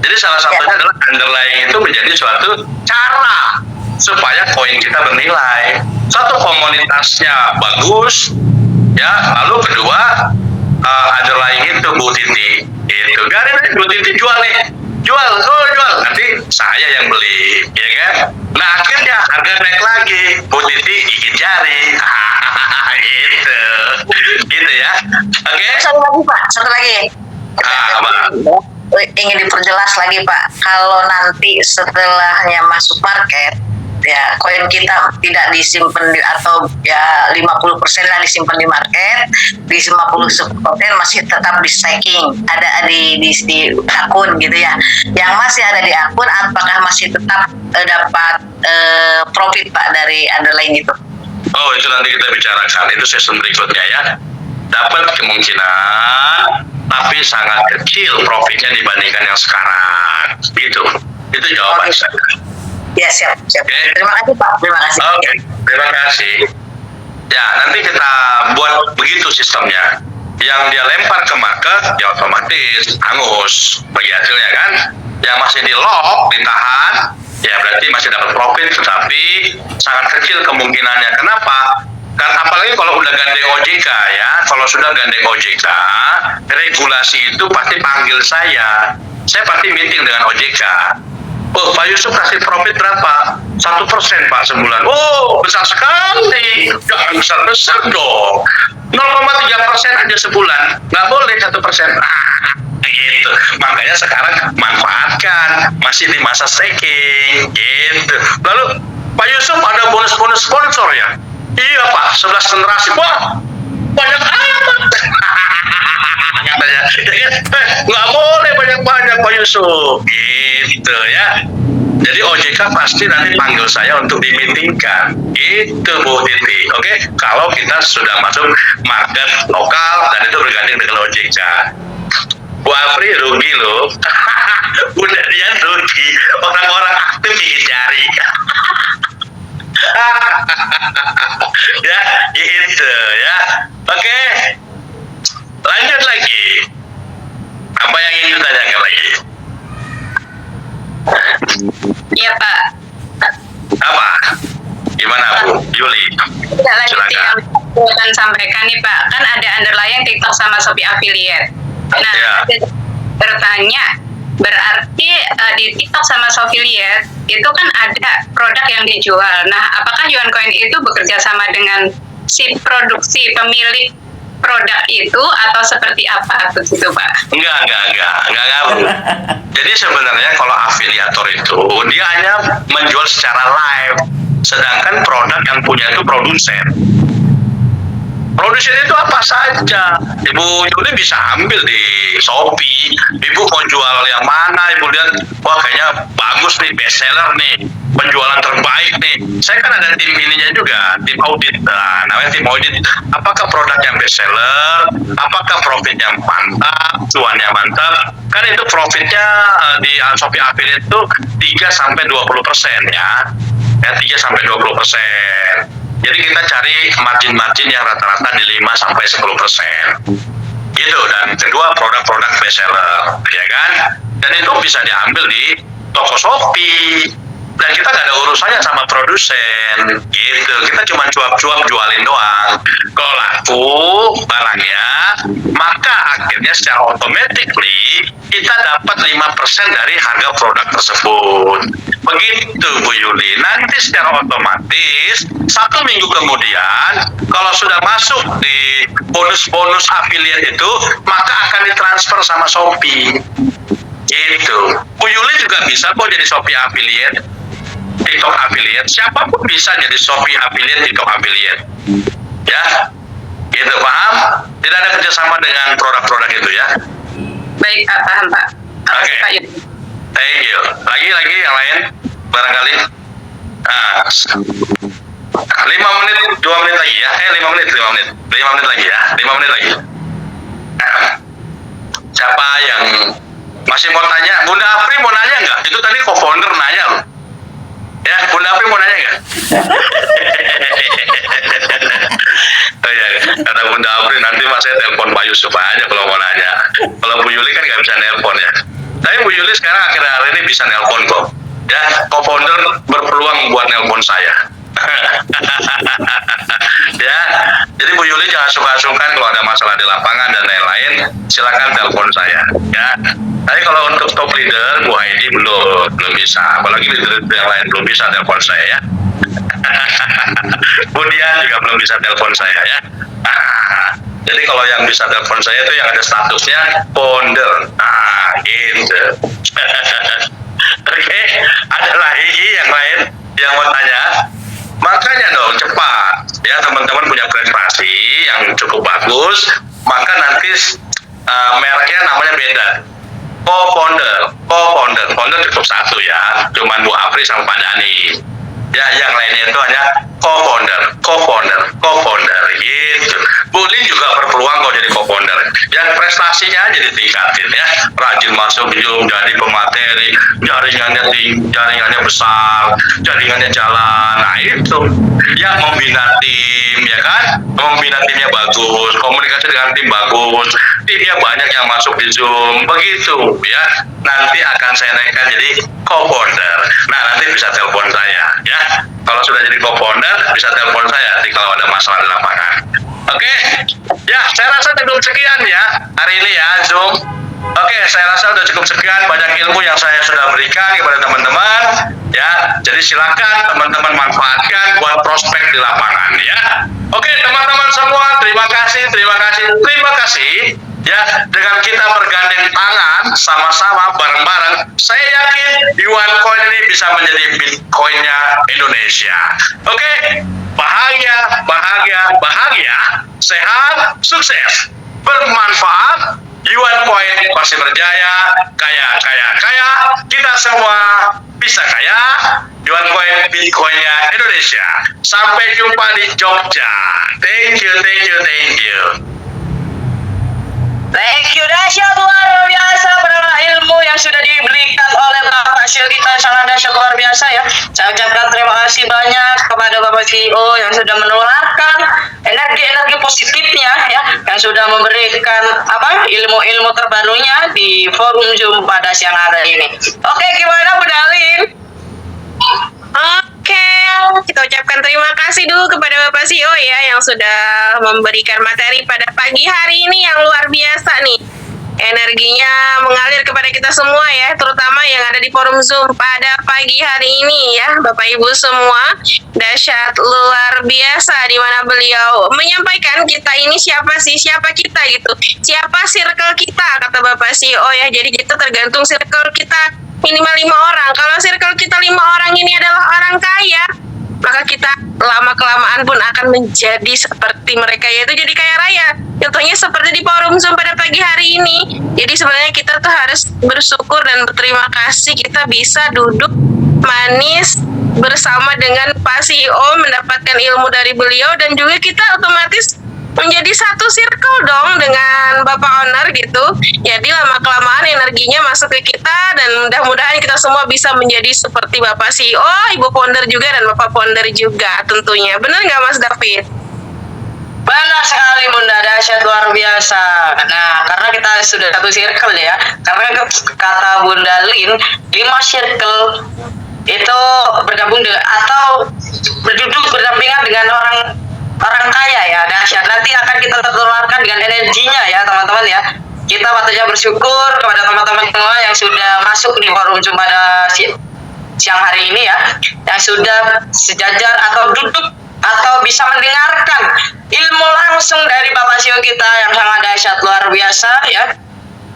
Jadi salah satunya adalah underlying itu menjadi suatu cara supaya koin kita bernilai. Satu, komunitasnya bagus, ya. Lalu kedua, underlying itu Bu Titi, itu garis Bu Titi jual nanti saya yang beli, ya kan? Nah akhirnya harga naik lagi, Bu Titi gigit jari, gitu ya. Oke? Satu lagi. Ingin diperjelas lagi Pak, kalau nanti setelahnya masuk market, ya koin kita tidak disimpan atau ya 50% lah disimpan di market, di 50% masih tetap di staking, ada di akun gitu ya. Yang masih ada di akun, apakah masih tetap dapat profit Pak dari underlying itu? Oh, itu nanti kita bicarakan, itu season berikutnya ya. Dapat kemungkinan, tapi sangat kecil profitnya dibandingkan yang sekarang. Gitu. Itu jawaban saya. Ya, siap. Okay. Terima kasih Pak. Terima kasih. Oke, terima kasih. Ya, nanti kita buat begitu sistemnya. Yang dia lempar ke market, ya otomatis hangus bagi hasilnya kan. Yang masih di lock, ditahan, ya berarti masih dapat profit, tetapi sangat kecil kemungkinannya. Kenapa? Karena apalagi kalau udah gandeng OJK ya, kalau sudah gandeng OJK, regulasi itu pasti panggil saya pasti meeting dengan OJK. Oh, Pak Yusuf kasih profit berapa? 1% Pak sebulan. Oh, besar sekali. Jangan besar-besar dong. 0,3% aja sebulan. Nggak boleh 1%. Gitu. Makanya sekarang manfaatkan. Masih di masa staking. Gitu. Lalu, Pak Yusuf ada bonus-bonus sponsor ya? Iya Pak, 11 generasi. Wah, banyak amat. Katanya, nggak boleh banyak-banyak Pak Yusuf. Gitu ya. Jadi OJK pasti nanti panggil saya untuk dimeetingkan. Itu Bu Titi. Oke, kalau kita sudah masuk market lokal dan itu bergandeng dengan OJK. Bu Afri rugi loh. Udah dia rugi. Orang-orang aktif gigit jari. Ya, gitu ya. Oke. Lanjut lagi. Apa yang ingin ditanyakan lagi? Iya Pak. Apa? Gimana Bu? Yuli? Lanjut yang akan sampaikan nih Pak. Kan ada underlying TikTok sama Shopee affiliate. Nah, bertanya, berarti di TikTok sama Shopee affiliate itu kan ada produk yang dijual. Nah, apakah YuanCoin itu bekerja sama dengan si produksi pemilik produk itu atau seperti apa begitu Pak? Enggak ngaruh. Jadi sebenarnya kalau afiliator itu dia hanya menjual secara live, sedangkan produk yang punya itu produsen. Produsen itu apa saja. Ibu Yuli bisa ambil di Shopee. Ibu mau jual yang mana? Ibu lihat, wah kayaknya bagus nih, best seller nih, penjualan terbaik nih. Saya kan ada tim ininya juga, tim audit. Nah, namanya tim audit. Apakah produk yang best seller? Apakah profitnya mantap? Cuannya mantap? Kan itu profitnya di Shopee affiliate itu 3-20% ya. Ya 3-20%. Jadi kita cari margin-margin yang rata-rata di 5-10%. Gitu. Dan kedua, produk-produk best seller, ya kan? Dan itu bisa diambil di toko Shopee. Dan kita nggak ada urusannya sama produsen. konsumen gitu. Kita cuma cuap-cuap jualin doang. Kalau laku barangnya, maka akhirnya secara automatically kita dapat 5% dari harga produk tersebut. Begitu Bu Yuli. Nanti secara otomatis 1 minggu kemudian kalau sudah masuk di bonus-bonus affiliate itu, maka akan ditransfer sama Shopee. Gitu. Bu Yuli juga bisa kok jadi Shopee affiliate, TikTok affiliate. Siapapun bisa jadi Shopee affiliate, TikTok affiliate. Ya, gitu, paham? Tidak ada kerjasama dengan produk-produk itu ya. Baik, paham Pak. Oke. Thank you. Lagi yang lain barangkali. 5 menit, 2 menit lagi ya. 5 menit lagi ya. 5 menit lagi. Siapa yang masih mau tanya? Bunda Apri mau nanya nggak? Itu tadi co-founder nanya loh. Ya, Bunda Apri mau nanya nggak? Oh iya, kata Bunda Apri nanti mas saya telepon Pak Yusuf aja kalau mau nanya. Kalau Bu Yuli kan nggak bisa nelpon ya. Tapi Bu Yuli sekarang akhir-akhir ini bisa nelpon kok. Ya, co-founder berpeluang buat nelpon saya. Ya, jadi Bu Yuli jangan sungkan-sungkan kalau ada masalah di lapangan dan lain-lain, silakan telepon saya. Ya, tapi kalau untuk top leader Bu Heidi belum bisa, apalagi leader yang lain belum bisa telepon saya ya. Bu Dian juga belum bisa telepon saya ya. Jadi kalau yang bisa telepon saya itu yang ada statusnya founder. Gitu. Oke, ada lagi yang lain yang mau tanya? Makanya dong cepat ya, teman-teman punya prestasi yang cukup bagus, maka nanti mereknya namanya beda. Founder cukup satu ya, cuman Bu Apri sama Pak Dani. Ya, yang lainnya itu hanya co-founder gitu. Bu Lin juga berpeluang kok jadi co-founder. Yang prestasinya aja ditingkatin ya, rajin masuk Zoom, jadi pemateri, jaringannya besar, jaringannya jalan. Nah itu, ya membina tim ya kan, membina timnya bagus, komunikasi dengan tim bagus, timnya banyak yang masuk di Zoom, begitu ya. Nanti akan saya naikkan jadi co-founder. Nah nanti bisa telepon saya ya. Kalau sudah jadi co-founder bisa telepon saya kalau ada masalah di lapangan. Oke, ya saya rasa cukup sekian ya hari ini ya Zoom. Oke, saya rasa sudah cukup sekian, banyak ilmu yang saya sudah berikan kepada teman-teman ya. Jadi silakan teman-teman manfaatkan buat prospek di lapangan ya. Oke teman-teman semua, terima kasih ya. Dengan kita bergandeng tangan sama-sama bareng-bareng, saya yakin Yuan Coin ini bisa menjadi Bitcoinnya Indonesia. Oke, bahagia, sehat, sukses, bermanfaat. Yuan Coin pasti berjaya, kaya. Kita semua bisa kaya. Yuan Coin Bitcoinnya Indonesia. Sampai jumpa di Jogja. Thank you. Thank you, dahsyat luar biasa pada ilmu yang sudah diberikan oleh Bapak Syil kita, sangat dahsyat luar biasa ya. Saya ucapkan terima kasih banyak kepada Bapak CEO yang sudah menularkan energi positifnya ya, yang sudah memberikan ilmu-ilmu terbarunya di forum Zoom pada siang hari ini. Oke, gimana Bu Dalin? Oke, kita ucapkan terima kasih dulu kepada Bapak CEO ya yang sudah memberikan materi pada pagi hari ini yang luar biasa nih. Energinya mengalir kepada kita semua ya, terutama yang ada di forum Zoom pada pagi hari ini ya, Bapak Ibu semua. Dahsyat luar biasa di mana beliau menyampaikan kita ini siapa kita gitu. Siapa circle kita kata Bapak CEO ya. Jadi kita tergantung circle kita minimal 5 orang. Kalau circle kita 5 orang ini adalah orang kaya, maka kita lama-kelamaan pun akan menjadi seperti mereka, yaitu jadi kaya raya. Contohnya seperti di forum Zoom pada pagi hari ini. Jadi sebenarnya kita tuh harus bersyukur dan berterima kasih kita bisa duduk manis bersama dengan Pak CEO, mendapatkan ilmu dari beliau, dan juga kita otomatis menjadi satu circle dong dengan Bapak Owner gitu. Jadi lama-kelamaan energinya masuk ke kita, dan mudah-mudahan kita semua bisa menjadi seperti Bapak CEO, Ibu Founder juga, dan Bapak Founder juga tentunya. Benar nggak Mas David? Benar sekali Bunda, dahsyat luar biasa. Nah, karena kita sudah satu circle ya, karena kata Bunda Lin, 5 circle itu bergabung dengan atau berduduk berdampingan dengan orang kaya ya, dahsyat. Nanti akan kita tertularkan dengan energinya ya teman-teman ya. Kita patutnya bersyukur kepada teman-teman semua yang sudah masuk di forum Zoom pada siang hari ini ya, yang sudah sejajar atau duduk atau bisa mendengarkan ilmu langsung dari Bapak CEO kita yang sangat dahsyat luar biasa ya.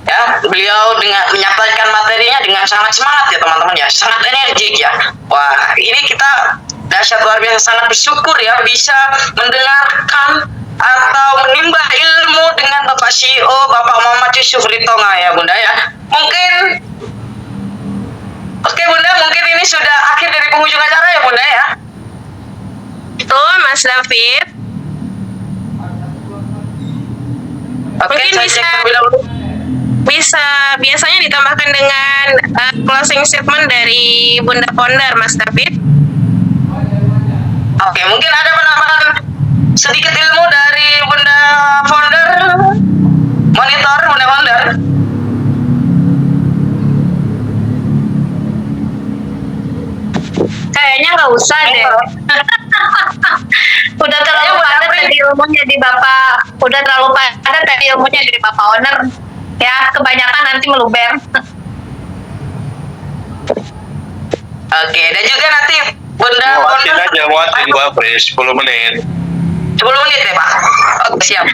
Ya, beliau dengan menyampaikan materinya dengan sangat semangat ya teman-teman ya, sangat energik ya. Wah, ini kita dahsyat luar biasa, sangat bersyukur ya bisa mendengarkan atau menimba ilmu dengan Bapak CEO Bapak Muhammad Yusuf Ritonga ya Bunda ya. Mungkin oke Bunda, mungkin ini sudah akhir dari penghujung acara ya Bunda ya. Betul, Mas David. Oke, Mungkin saya bisa cek terlebih dahulu. biasanya ditambahkan dengan closing statement dari Bunda Founder, Mas David. Oke, mungkin ada penambahan sedikit ilmu dari Bunda Founder, monitor Bunda Founder. Kayaknya nggak usah deh. Udah terlalu padat tadi ilmunya di Bapak. Udah terlalu padat tadi ilmunya dari Bapak Owner. Ya, kebanyakan nanti meluber. Oke, dan juga nanti Bunda Muatin Founder aja, muatin gua Pris, 10 menit. 10 menit ya Pak. Oke, siap.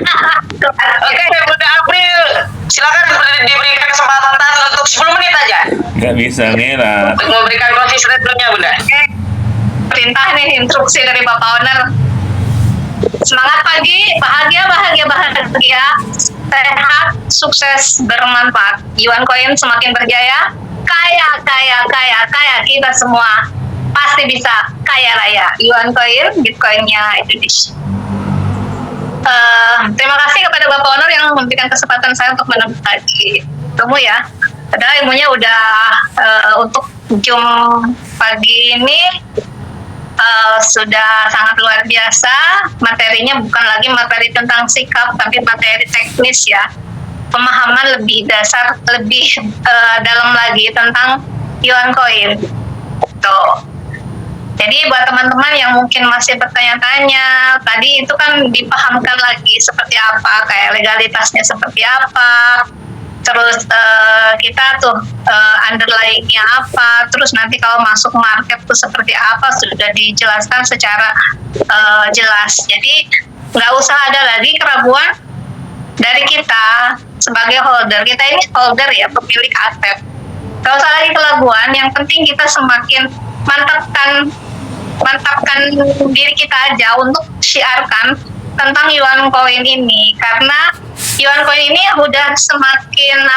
Oke, Bunda April, silakan diberikan kesempatan untuk 10 menit aja Nggak bisa ngira. untuk memberikan closing statement-nya Bunda. Perintah nih, instruksi dari Bapak Owner. Semangat pagi, bahagia, bahagia, bahagia, sehat, sukses, bermanfaat. Yuan Coin semakin berjaya, kaya, kaya, kaya, kaya. Kita semua pasti bisa kaya raya. Yuan Coin, Bitcoin-nya Indonesia. Terima kasih kepada Bapak Owner yang memberikan kesempatan saya untuk berbagi ilmu ya. Padahal ilmunya udah untuk Zoom pagi ini sudah sangat luar biasa. Materinya bukan lagi materi tentang sikap, tapi materi teknis ya. Pemahaman lebih dasar, lebih dalam lagi tentang Yuan Coin. Tuh. Jadi buat teman-teman yang mungkin masih bertanya-tanya, tadi itu kan dipahamkan lagi seperti apa, kayak legalitasnya seperti apa, terus kita tuh underlying-nya apa, terus nanti kalau masuk market tuh seperti apa, sudah dijelaskan secara jelas. Jadi nggak usah ada lagi keraguan dari kita sebagai holder. Kita ini holder ya, pemilik aset. Nggak usah lagi keraguan, yang penting kita semakin mantapkan diri kita aja untuk siarkan tentang Yuan Coin ini, karena Yuan Coin ini udah semakin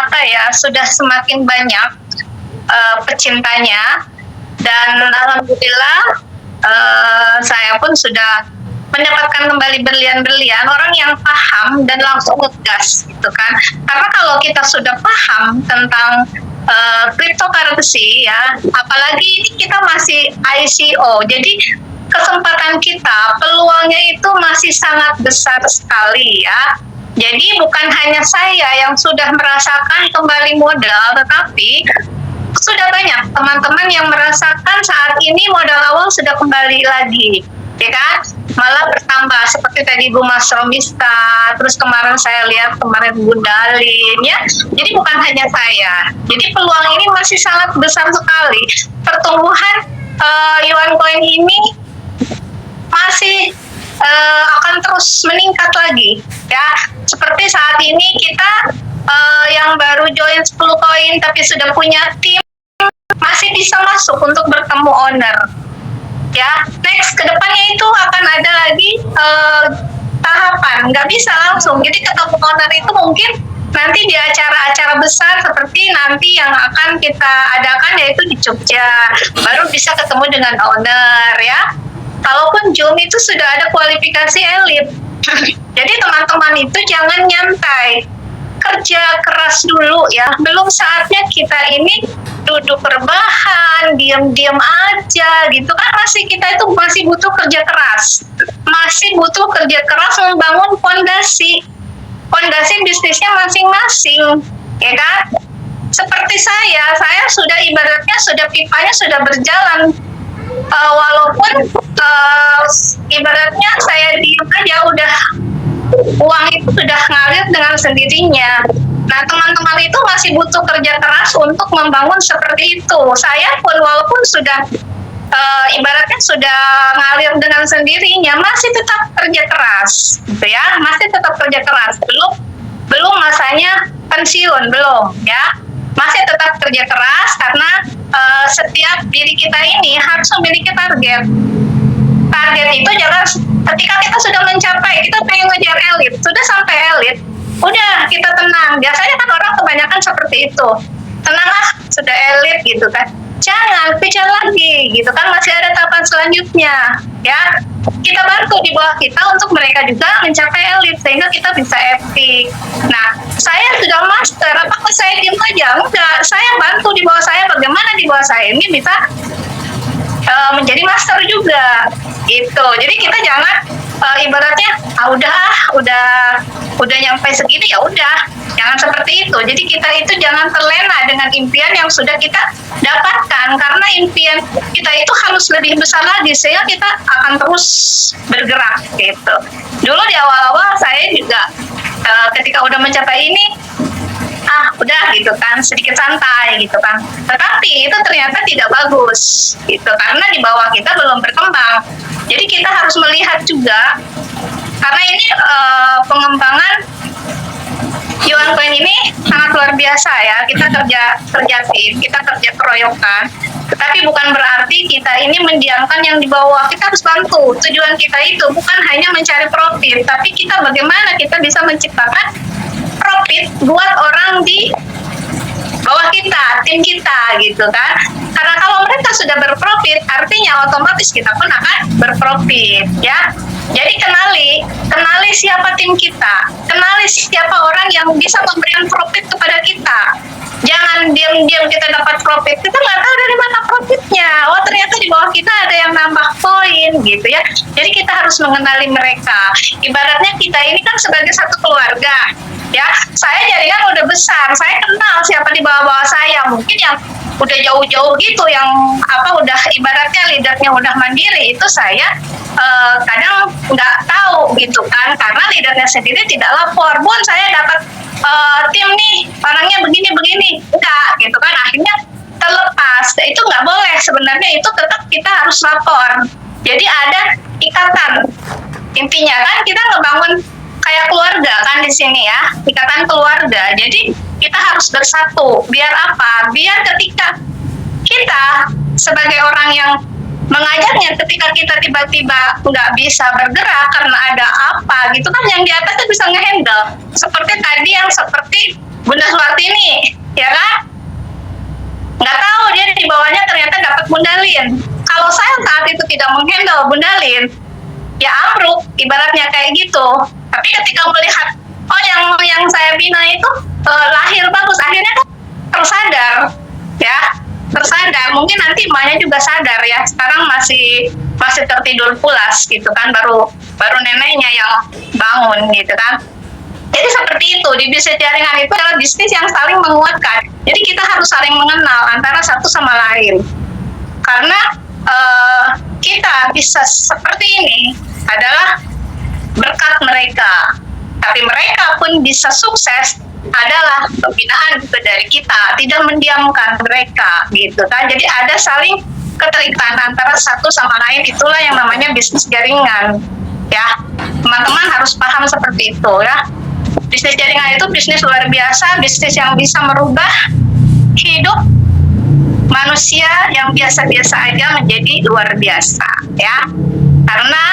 sudah semakin banyak pecintanya, dan alhamdulillah saya pun sudah mendapatkan kembali berlian-berlian orang yang paham dan langsung ngegas gitu kan. Karena kalau kita sudah paham tentang cryptocurrency ya, apalagi kita masih ICO, jadi kesempatan kita, peluangnya itu masih sangat besar sekali ya. Jadi bukan hanya saya yang sudah merasakan kembali modal, tetapi sudah banyak teman-teman yang merasakan saat ini modal awal sudah kembali lagi, ya kan? Malah bertambah seperti tadi Bu Mas Romista, terus kemarin saya lihat kemarin Bu Dalin ya. Jadi bukan hanya saya. Jadi peluang ini masih sangat besar sekali. Pertumbuhan Yuan Coin ini masih akan terus meningkat lagi ya. Seperti saat ini kita yang baru join 10 koin tapi sudah punya tim masih bisa masuk untuk bertemu owner. Ya, next kedepannya itu akan ada lagi tahapan, nggak bisa langsung. Jadi ketemu owner itu mungkin nanti di acara-acara besar seperti nanti yang akan kita adakan yaitu di Jogja, baru bisa ketemu dengan owner ya. Kalaupun Zoom itu sudah ada kualifikasi elit, jadi teman-teman itu jangan nyantai, kerja keras dulu ya. Belum saatnya kita ini duduk rebahan, diam-diam aja gitu kan. Kita itu masih butuh kerja keras, masih butuh kerja keras membangun fondasi bisnisnya masing-masing, ya kan? seperti saya sudah ibaratnya sudah pipanya sudah berjalan, walaupun ibaratnya saya diem aja udah uang itu sudah ngalir dengan sendirinya. Nah, teman-teman itu masih butuh kerja keras untuk membangun seperti itu. Saya pun walaupun sudah ibaratnya sudah ngalir dengan sendirinya, masih tetap kerja keras, gitu ya, masih tetap kerja keras. Belum masanya pensiun, belum, ya, masih tetap kerja keras karena setiap diri kita ini harus memiliki target. Target itu jangan ketika kita sudah mencapai, kita pengen ngejar elit, sudah sampai elit, udah kita tenang. Biasanya kan orang kebanyakan seperti itu, tenanglah sudah elit gitu kan, jangan kejar lagi gitu kan, masih ada tahapan selanjutnya ya. Kita bantu di bawah kita untuk mereka juga mencapai elit sehingga kita bisa epic. Nah, saya sudah master, apakah saya diam aja? Enggak, saya bantu di bawah saya bagaimana di bawah saya ini bisa menjadi master juga gitu. Jadi kita jangan ibaratnya udah nyampe segini ya udah, jangan seperti itu. Jadi kita itu jangan terlena dengan impian yang sudah kita dapatkan, karena impian kita itu harus lebih besar lagi sehingga kita akan terus bergerak gitu. Dulu di awal-awal saya juga ketika udah mencapai ini udah gitu kan, sedikit santai gitu kan, tetapi itu ternyata tidak bagus gitu karena di bawah kita belum berkembang. Jadi kita harus melihat juga, karena ini pengembangan Yuan Coin ini sangat luar biasa ya. Kita kerja tim, kita kerja keroyokan, tetapi bukan berarti kita ini mendiamkan yang di bawah. Kita harus bantu. Tujuan kita itu bukan hanya mencari profit, tapi kita bagaimana kita bisa menciptakan profit buat orang di bawah kita, tim kita gitu kan. Karena kalau mereka sudah berprofit, artinya otomatis kita pun akan berprofit ya. Jadi kenali siapa tim kita, kenali siapa orang yang bisa memberikan profit kepada kita. Jangan diam-diam kita dapat profit, kita nggak tahu dari mana profitnya. Oh, ternyata di bawah kita ada yang nambah poin gitu ya. Jadi kita harus mengenali mereka. Ibaratnya kita ini kan sebagai satu keluarga ya. Saya jaringan udah besar, saya kenal siapa di bawah-bawah saya. Mungkin yang udah jauh-jauh gitu, yang udah ibaratnya leadernya udah mandiri, itu saya kadang nggak tahu gitu kan, karena leadernya sendiri tidak lapor. Bun, saya dapat tim nih, orangnya begini-begini, enggak gitu kan, akhirnya terlepas. Itu nggak boleh sebenarnya, itu tetap kita harus lapor. Jadi ada ikatan, intinya kan kita ngebangun kayak keluarga kan di sini ya, ikatan keluarga. Jadi kita harus bersatu. Biar apa? Biar ketika kita sebagai orang yang mengajarnya, ketika kita tiba-tiba nggak bisa bergerak karena ada apa gitu kan, yang di atasnya bisa ngehandle. Seperti tadi yang seperti Bunda Suwartini, ya kan? Nggak tahu dia di bawahnya ternyata dapat Bundalin. Kalau saya saat itu tidak menghandle Bundalin, ya ambruk, ibaratnya kayak gitu. Tapi ketika melihat, yang saya bina itu lahir bagus, akhirnya kan tersadar, ya. Tersadar, mungkin nanti emaknya juga sadar ya, sekarang masih tertidur pulas gitu kan, baru neneknya yang bangun gitu kan. Jadi seperti itu, di bisnis jaringan itu adalah bisnis yang saling menguatkan. Jadi kita harus saling mengenal antara satu sama lain. Karena kita bisa seperti ini adalah berkat mereka. Tapi mereka pun bisa sukses adalah pembinaan juga dari kita, tidak mendiamkan mereka gitu kan. Jadi ada saling keterikatan antara satu sama lain, itulah yang namanya bisnis jaringan ya. Teman-teman harus paham seperti itu ya. Bisnis jaringan itu bisnis luar biasa, bisnis yang bisa merubah hidup manusia yang biasa-biasa aja menjadi luar biasa ya. Karena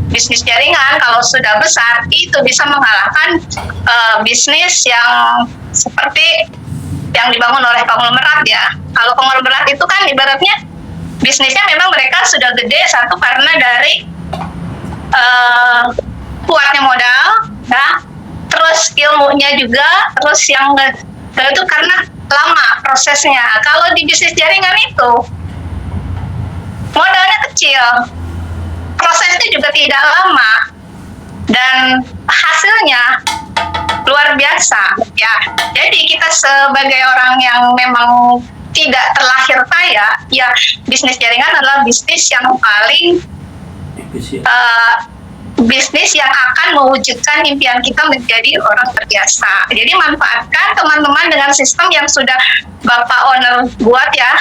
bisnis jaringan kalau sudah besar itu bisa mengalahkan bisnis yang seperti yang dibangun oleh konglomerat ya. Kalau konglomerat itu kan ibaratnya bisnisnya memang mereka sudah gede, satu karena dari kuatnya modal ya, terus ilmunya juga, terus yang itu karena lama prosesnya. Kalau di bisnis jaringan itu modalnya kecil, prosesnya juga tidak lama, dan hasilnya luar biasa ya. Jadi kita sebagai orang yang memang tidak terlahir kaya, ya bisnis jaringan adalah bisnis yang paling bisnis yang akan mewujudkan impian kita menjadi orang berjasa. Jadi manfaatkan teman-teman dengan sistem yang sudah Bapak Owner buat ya,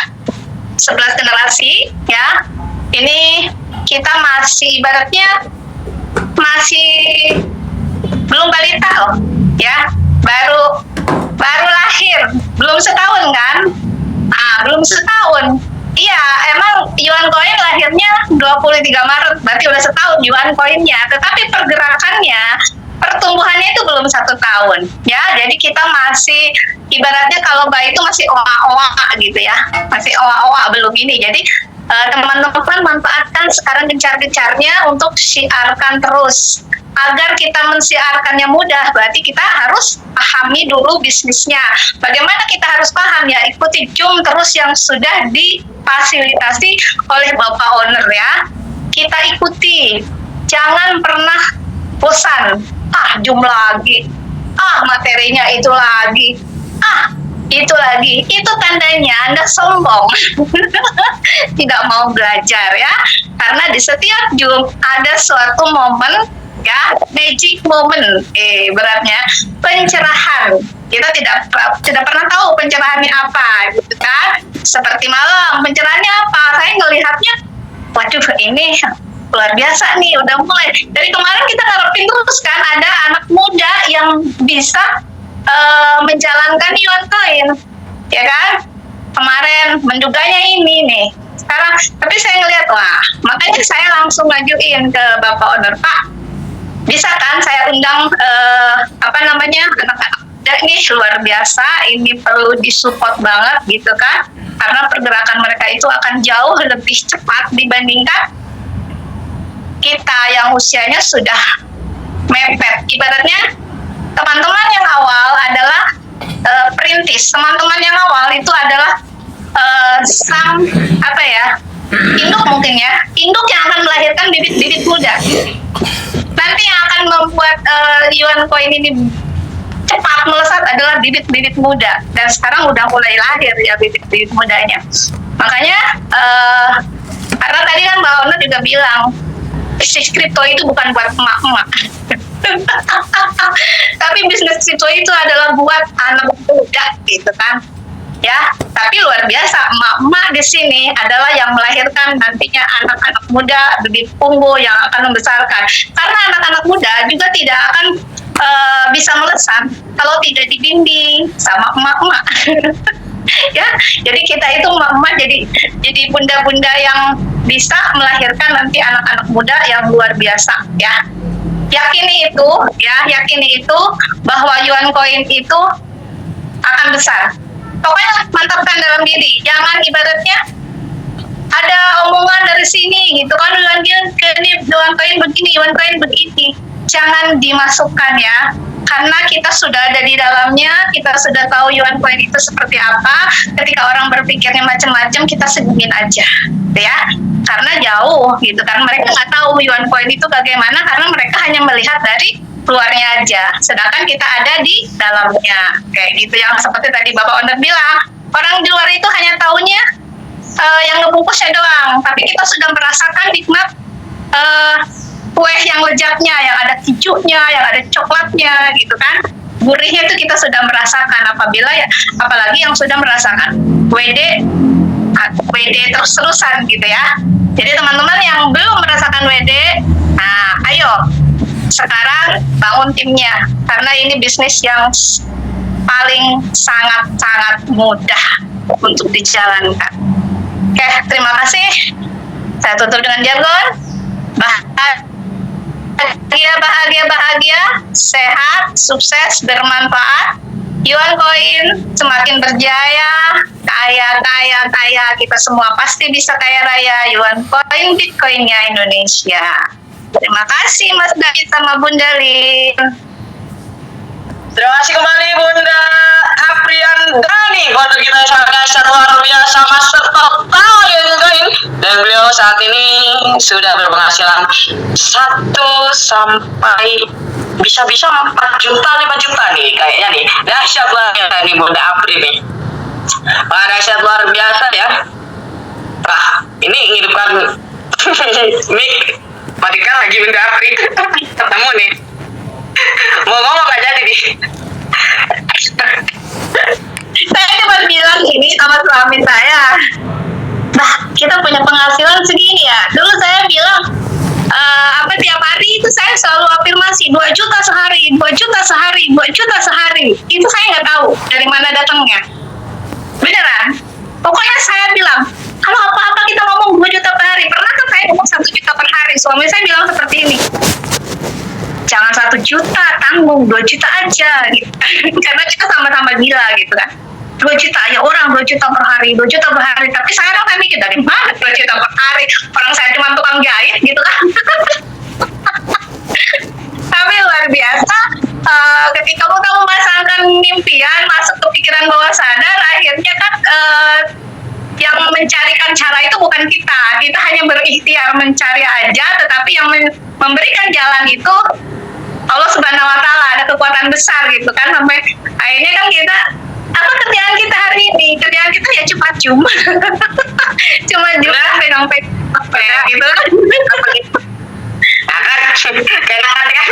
11 generasi ya. Ini kita masih ibaratnya masih belum balita loh ya, baru lahir, belum setahun kan? Belum setahun. Iya, emang Yuan Coin lahirnya 23 Maret, berarti udah setahun Yuan Coinnya. Tetapi pergerakannya, pertumbuhannya itu belum 1 tahun. Ya, jadi kita masih, ibaratnya kalau bayi itu masih oa-oa gitu ya. Masih oa-oa, belum ini. Jadi, teman-teman manfaatkan sekarang gencar-gencarnya untuk siarkan terus. Agar kita mensiarkannya mudah, berarti kita harus pahami dulu bisnisnya. Bagaimana kita harus paham ya? Ikuti Zoom terus yang sudah difasilitasi oleh Bapak Owner ya. Kita ikuti, jangan pernah bosan. Zoom lagi, materinya itu lagi, itu lagi. Itu tandanya Anda sombong, tidak mau belajar ya. Karena di setiap Zoom ada suatu momen ya, magic moment, beratnya pencerahan. Kita tidak pernah tahu pencerahannya apa, gitu kan? Seperti malam, pencerahannya apa? Saya ngelihatnya, waduh ini luar biasa nih, udah mulai. Dari kemarin kita ngarepin terus kan, ada anak muda yang bisa menjalankan Yuan Coin, ya kan? Kemarin menduganya ini nih. Sekarang, tapi saya ngelihat, wah, makanya saya langsung ngajuin ke Bapak Owner, Pak, bisa kan saya undang anak-anak muda ini luar biasa, ini perlu disupport banget gitu kan, karena pergerakan mereka itu akan jauh lebih cepat dibandingkan kita yang usianya sudah mepet. Ibaratnya teman-teman yang awal adalah perintis, teman-teman yang awal itu adalah induk mungkin ya, induk yang akan melahirkan bibit-bibit muda. Nanti yang akan membuat Yuan Coin ini cepat melesat adalah bibit-bibit muda. Dan sekarang udah mulai lahir ya bibit-bibit mudanya. Makanya, karena tadi kan Mbak Ona juga bilang, bisnis kripto itu bukan buat emak-emak. Tapi bisnis kripto itu adalah buat anak muda gitu kan. Ya, tapi luar biasa, emak-emak di sini adalah yang melahirkan nantinya anak-anak muda bibit unggul yang akan membesarkan. Karena anak-anak muda juga tidak akan bisa melesat kalau tidak dibimbing sama emak-emak. Ya, jadi kita itu emak-emak jadi bunda-bunda yang bisa melahirkan nanti anak-anak muda yang luar biasa. Ya, yakini itu bahwa Yuan Coin itu akan besar. Pokoknya mantapkan dalam diri, jangan ibaratnya ada omongan dari sini gitu kan, Yuan Coin begini, jangan dimasukkan ya, karena kita sudah ada di dalamnya, kita sudah tahu Yuan Coin itu seperti apa. Ketika orang berpikirnya macam-macam, kita senyumin aja ya, karena jauh gitu kan, mereka nggak tahu Yuan Coin itu bagaimana, karena mereka hanya melihat dari luarnya aja, sedangkan kita ada di dalamnya kayak gitu. Yang seperti tadi Bapak Owner bilang, orang di luar itu hanya taunya yang ngebungkusnya doang, tapi kita sudah merasakan nikmat kue yang lezatnya, yang ada kejunya, yang ada coklatnya gitu kan, gurihnya itu kita sudah merasakan. Apalagi yang sudah merasakan WD terus-terusan gitu ya. Jadi teman-teman yang belum merasakan WD, ayo sekarang bangun timnya, karena ini bisnis yang paling sangat-sangat mudah untuk dijalankan. Oke, terima kasih. Saya tutup dengan jargon bahagia, sehat, sukses, bermanfaat. Yuan Coin semakin berjaya, kaya, kita semua pasti bisa kaya raya. Yuan Coin, Bitcoinnya Indonesia. Terima kasih Mas Dani sama Bunda Lin. Terima kasih kembali Bunda Aprian Dani, founder kita sangat luar biasa, master total Yuan Coin, dan beliau saat ini sudah berpenghasilan 1 sampai bisa 4 juta 5 juta nih kayaknya. dahsyat lah ya nih Bunda Apri nih. Dahsyat luar biasa ya. Ini ngidupkan mic, matikan lagi Bunda Apri. Ketemu nih. Mau ngomong nggak jadi nih. Saya cuma bilang ini sama suami saya. Nah, kita punya penghasilan segini ya. Dulu saya bilang, tiap hari itu saya selalu afirmasi 2 juta sehari, 2 juta sehari, 2 juta sehari. Itu saya nggak tahu dari mana datangnya. Beneran. Pokoknya saya bilang, kalau apa-apa kita ngomong 2 juta per hari. Pernah kan saya ngomong 1 juta per hari. Suami saya bilang seperti ini. Jangan 1 juta, tanggung 2 juta aja gitu. Karena kita sama-sama gila gitu kan. 2 juta aja orang, 2 juta per hari, 2 juta per hari. Tapi sekarang saya mikir dari mana 2 juta per hari? Orang saya cuma tukang jahit gitu kan. Tapi luar biasa, ketika kamu memasangkan impian, masuk ke pikiran bawah sadar, akhirnya kan yang mencarikan cara itu bukan kita. Kita hanya berikhtiar mencari aja, tetapi yang memberikan jalan itu Allah Subhanahu wa Ta'ala, ada kekuatan besar gitu kan. Sampai akhirnya kan kita, apa kerjaan kita hari ini? Kerjaan kita ya cuma cuma juga pegang gitu kan. Kenapa kan?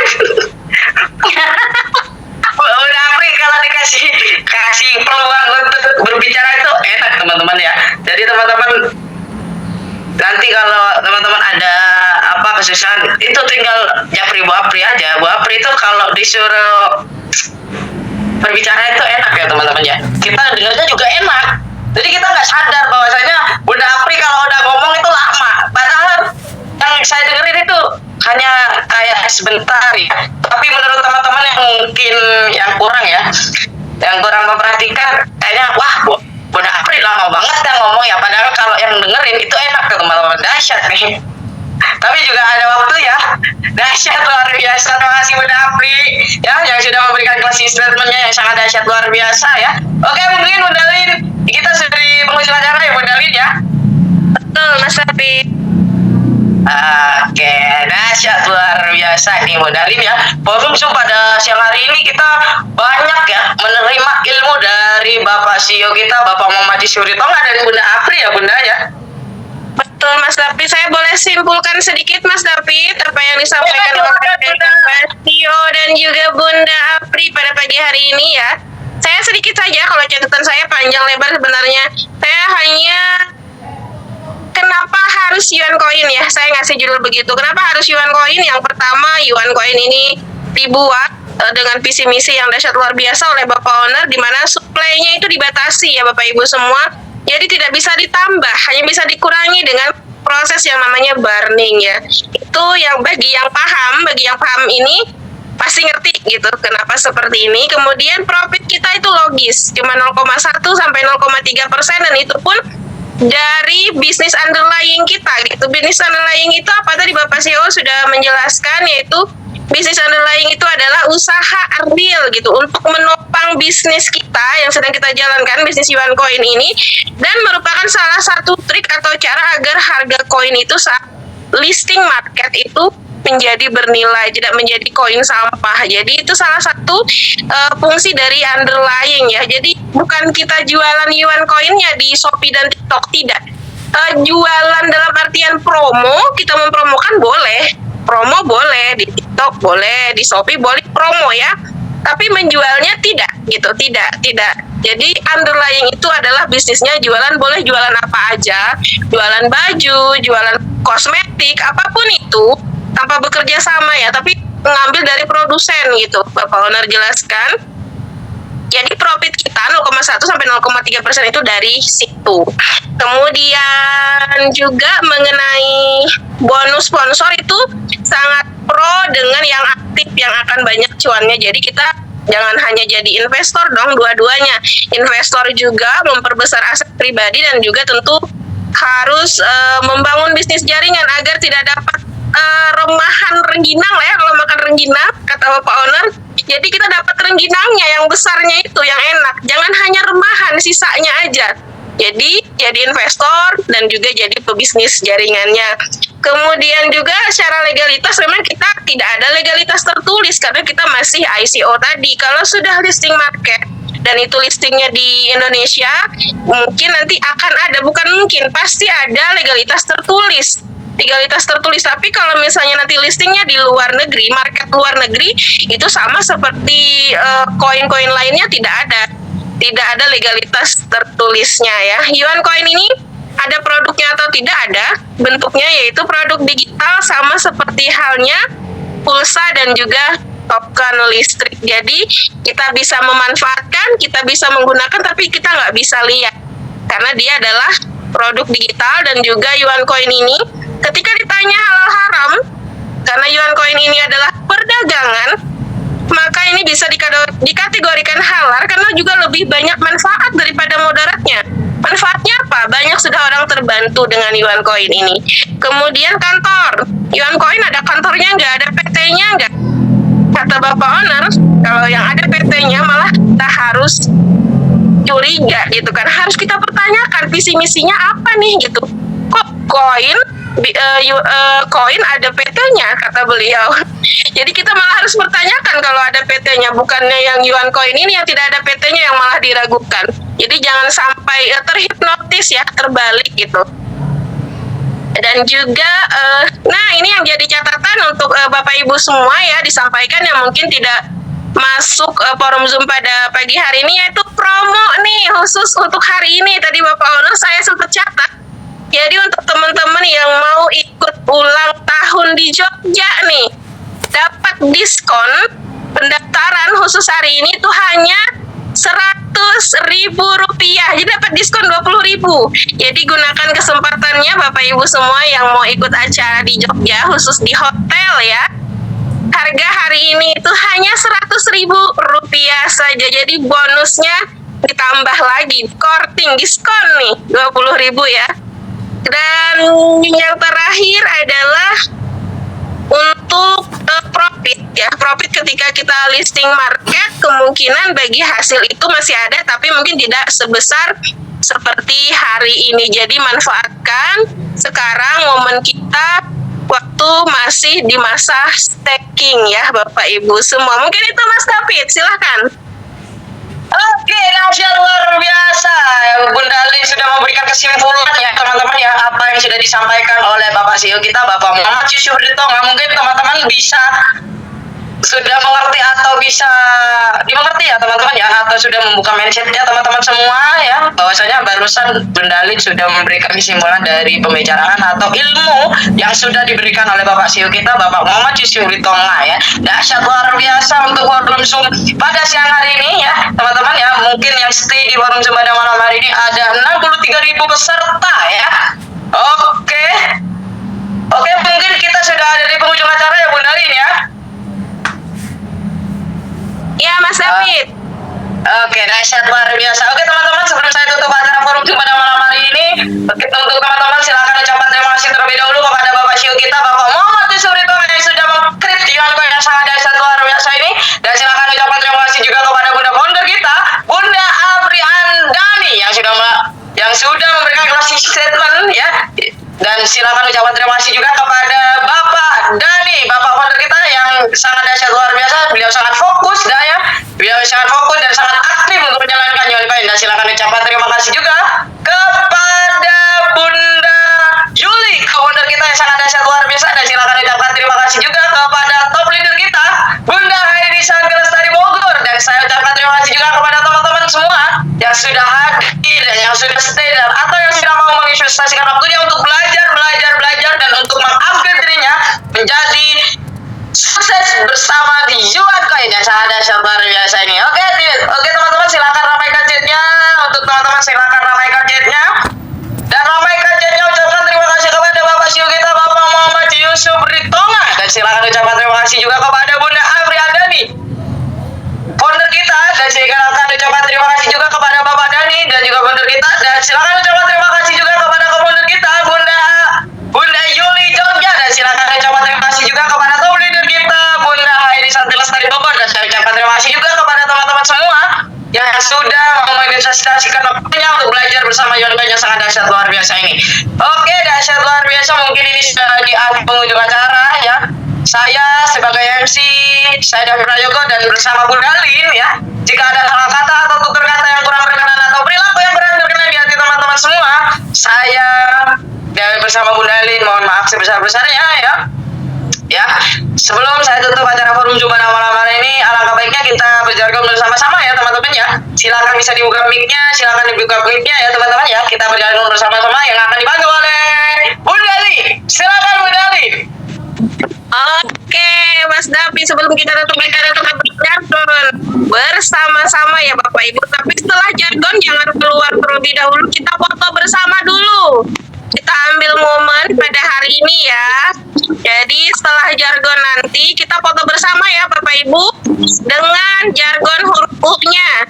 Udah Apri kalau kasih peluang untuk berbicara itu enak teman-teman ya. Jadi teman-teman nanti kalau teman-teman ada apa kesusahan itu tinggal japri Bu Apri aja. Bu Apri itu kalau disuruh berbicara itu enak ya teman-teman ya. Kita dengarnya juga enak. Jadi kita nggak sadar bahwasanya Bunda Apri kalau udah ngomong itu lama. Padahal yang saya dengerin itu hanya kayak sebentar ya. Tapi menurut teman-teman yang mungkin yang kurang memperhatikan, kayaknya wah Bunda Apri lama banget yang ngomong ya. Padahal kalau yang dengerin itu enak tuh teman-teman, dahsyat nih. Tapi juga ada waktu ya, dahsyat luar biasa. Terima kasih Bunda Apri ya yang sudah memberikan closing statementnya yang sangat dahsyat luar biasa ya. Oke, mungkin Bunda Lin, kita sudah di penghujung acara ya Bunda Lin ya. Betul Mas Tapi. Oke, dahsyat luar biasa nih Bunda Lin ya. Walaupun pada siang hari ini kita banyak ya menerima ilmu dari Bapak CEO kita, Bapak Muhammad Suritonga dan Bunda Apri ya Bunda ya. Betul Mas David, saya boleh simpulkan sedikit Mas David apa yang disampaikan oleh Bapak CEO dan juga Bunda Apri pada pagi hari ini ya. Saya sedikit saja, kalau catatan saya panjang lebar sebenarnya. Saya hanya kenapa harus Yuan Coin ya? Saya ngasih judul begitu. Kenapa harus Yuan Coin? Yang pertama, Yuan Coin ini dibuat dengan visi misi yang dahsyat luar biasa oleh Bapak Owner, di mana supply-nya itu dibatasi ya Bapak Ibu semua. Jadi tidak bisa ditambah, hanya bisa dikurangi dengan proses yang namanya burning ya. Itu yang bagi yang paham ini pasti ngerti gitu kenapa seperti ini. Kemudian profit kita itu logis, cuma 0,1 sampai 0,3%, dan itu pun dari bisnis underlying kita gitu. Bisnis underlying itu apa tadi Bapak CEO sudah menjelaskan, yaitu bisnis underlying itu adalah usaha real gitu untuk menopang bisnis kita yang sedang kita jalankan, bisnis Yuan Coin ini, dan merupakan salah satu trik atau cara agar harga koin itu saat listing market itu menjadi bernilai, tidak menjadi koin sampah. Jadi itu salah satu fungsi dari underlying ya. Jadi bukan kita jualan Yuan Coinnya di Shopee dan TikTok, tidak. Jualan dalam artian promo, kita mempromokan boleh, promo boleh di TikTok, boleh di Shopee, boleh promo ya. Tapi menjualnya tidak gitu, tidak. Jadi underlying itu adalah bisnisnya jualan, boleh jualan apa aja, jualan baju, jualan kosmetik, apapun itu, tanpa bekerja sama ya, tapi mengambil dari produsen gitu. Bapak Owner jelaskan. Jadi profit kita 0,1 sampai 0,3% itu dari situ. Kemudian juga mengenai bonus sponsor itu sangat pro dengan yang aktif yang akan banyak cuannya. Jadi kita jangan hanya jadi investor dong, dua-duanya. Investor juga memperbesar aset pribadi dan juga tentu harus membangun bisnis jaringan agar tidak dapat remahan rengginang lah ya, kalau makan rengginang kata Bapak Owner. Jadi kita dapat rengginangnya yang besarnya itu yang enak, jangan hanya remahan sisanya aja. Jadi jadi investor dan juga jadi pebisnis jaringannya. Kemudian juga secara legalitas memang kita tidak ada legalitas tertulis karena kita masih ICO tadi. Kalau sudah listing market dan itu listingnya di Indonesia, mungkin nanti akan ada, bukan mungkin, pasti ada legalitas tertulis. Tapi kalau misalnya nanti listingnya di luar negeri, market luar negeri, itu sama seperti koin-koin lainnya, tidak ada legalitas tertulisnya ya. Yuan Coin ini ada produknya atau tidak? Ada. Bentuknya yaitu produk digital, sama seperti halnya pulsa dan juga token listrik. Jadi kita bisa memanfaatkan, kita bisa menggunakan, tapi kita nggak bisa lihat karena dia adalah produk digital. Dan juga Yuan Coin ini ketika ditanya halal haram, karena Yuan Coin ini adalah perdagangan, maka ini bisa dikategorikan halal karena juga lebih banyak manfaat daripada mudaratnya. Manfaatnya apa? Banyak sudah orang terbantu dengan Yuan Coin ini. Kemudian kantor. Yuan Coin ada kantornya nggak? Ada PT-nya nggak? Kata Bapak Owner, kalau yang ada PT-nya malah kita harus curiga gitu kan. Harus kita pertanyakan visi misinya apa nih gitu. Kok koin ada PT-nya, kata beliau. Jadi kita malah harus pertanyakan kalau ada PT-nya, bukannya yang Yuan Coin ini yang tidak ada PT-nya yang malah diragukan. Jadi jangan sampai terhipnotis ya, terbalik gitu. Dan juga, nah ini yang jadi catatan untuk Bapak Ibu semua ya, disampaikan yang mungkin tidak masuk forum Zoom pada pagi hari ini, yaitu promo nih khusus untuk hari ini. Tadi Bapak Owner saya sempat catat. Jadi untuk teman-teman yang mau ikut ulang tahun di Jogja nih, dapat diskon pendaftaran khusus hari ini itu hanya Rp100.000. Jadi dapat diskon Rp20.000. Jadi gunakan kesempatannya Bapak Ibu semua yang mau ikut acara di Jogja, khusus di hotel ya. Harga hari ini itu hanya Rp100.000 saja. Jadi bonusnya ditambah lagi, korting diskon nih Rp20.000 ya. Dan yang terakhir adalah untuk profit ya. Profit ketika kita listing market, kemungkinan bagi hasil itu masih ada, tapi mungkin tidak sebesar seperti hari ini. Jadi manfaatkan sekarang momen kita waktu masih di masa staking ya Bapak Ibu semua. Mungkin itu Mas David, silahkan. Oke, dahsyat luar biasa. Bunda Ali sudah memberikan kesimpulan ya teman-teman ya, apa yang sudah disampaikan oleh Bapak CEO kita, Bapak Muhammad Yusuf Ritonga. Mungkin teman-teman bisa sudah mengerti atau bisa dimengerti ya teman-teman ya, atau sudah membuka mindsetnya teman-teman semua ya, bahwasanya barusan Bunda Lin sudah memberikan kesimpulan dari pembicaraan atau ilmu yang sudah diberikan oleh Bapak CEO kita, Bapak Muhammad Yusuf Ritonga ya. Dahsyat luar biasa untuk forum Zoom pada siang hari ini ya teman-teman ya. Mungkin yang stay di forum Zoom pada malam hari ini ada 63.000 peserta ya. Oke, mungkin kita sudah ada di penghujung acara ya Bunda Lin ya. Ya Mas David. Oke, dahsyat luar biasa. Oke teman-teman, sebelum saya tutup acara forum pada malam hari ini, untuk teman-teman silakan ucapkan terima kasih terlebih dahulu kepada Bapak CEO kita, Bapak Muhammad Yusuf Ritonga yang sudah mengkrip di Yuan Coin yang sangat dahsyat luar biasa ini. Dan silakan ucapkan terima kasih juga kepada Bunda founder kita, Bunda Apriandani yang sudah memberikan closing statement ya. Dan silakan ucapkan terima kasih juga kepada Bapak Dani, Bapak founder kita yang sangat dahsyat luar biasa. Beliau sangat fokus dan sangat aktif untuk menjalankan Yuan Coin. Dan silakan ucapkan terima kasih juga kepada Bunda Yuli, founder kita yang sangat dahsyat luar biasa. Dan silakan ucapkan terima kasih juga kepada top leader kita, Bunda Heidi Lestari Bogor. Dan saya ucapkan terima kasih juga kepada teman-teman semua yang sudah hadir dan yang sudah stay atau yang sudah mau menginvestasikan waktunya untuk belajar dan untuk mengupgrade dirinya menjadi sukses bersama di Yuan Coin yang sangat dahsyat luar biasa ini. Oke teman-teman, silakan ramaikan chatnya. Untuk teman-teman silakan ramaikan chatnya. Dan ramaikan chatnya, ucapkan terima kasih kepada Bapak CEO kita, Bapak Muhammad Yusuf Ritonga. Dan silakan ucapkan terima kasih juga kepada Bunda Apriandani, founder kita. Dan silakan ucapkan terima kasih juga kepada Bapak Dani dan juga founder kita. Dan silakan ucapkan terima kasih juga kepada founder kita, Bunda Yuli Jogja. Dan silakan ucapkan terima kasih juga kepada top leader kita, Bunda Heidi Lestari Bogor. Dan saya ucapkan terima kasih juga kepada teman-teman semua yang sudah menginvestasikan waktunya untuk belajar bersama Yuan Coin yang sangat dahsyat luar biasa ini. Oke, dahsyat luar biasa. Mungkin ini sudah di akhir penghujung acara ya. Saya sebagai MC, saya David Prayogo dan bersama Bunda Lin ya. Jika ada salah kata atau tutur saya bersama Bunda Lin mohon maaf sebesar-besarnya ya. Ya, sebelum saya tutup acara forum Jumat malam hari ini, alangkah baiknya kita berjargon bersama-sama ya teman-teman ya. Silakan bisa dibuka mic-nya, silakan dibuka mic-nya ya teman-teman ya. Kita berjargon bersama-sama yang akan dibantu oleh Bunda Lin. Silakan Bunda Lin. Oke, Mas Davi, sebelum kita tutup acara tetap berjargon bersama-sama ya Bapak Ibu. Tapi setelah jargon jangan keluar terlebih dahulu, kita foto bersama dulu. Kita ambil momen pada hari ini ya. Jadi setelah jargon nanti kita foto bersama ya Bapak Ibu dengan jargon huruf U-nya.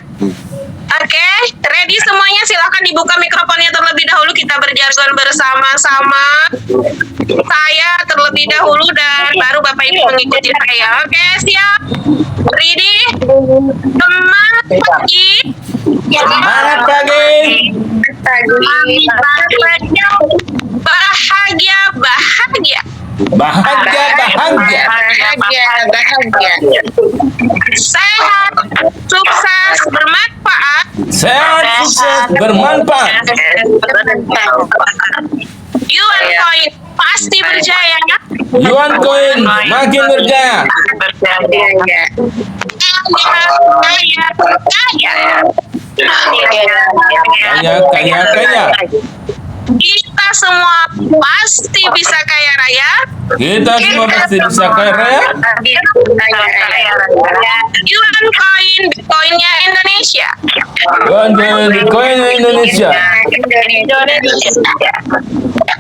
Oke, ready semuanya? Silahkan dibuka mikrofonnya terlebih dahulu. Kita berjargon bersama-sama. Saya terlebih dahulu dan baru Bapak Ibu mengikuti saya. Oke, siap? Ready? Semangat pagi. Semangat pagi. Bahagia, bahagia. Bahagia. Sehat, sukses, bermanfaat. Sehat, sukses, bermanfaat. Yuan Coin pasti berjaya. Yuan Coin makin berjaya. Kaya. Kita semua pasti bisa kaya raya. Kita semua pasti bisa kaya raya. Yuan Coin, Bitcoinnya Indonesia. Yuan Coin Indonesia.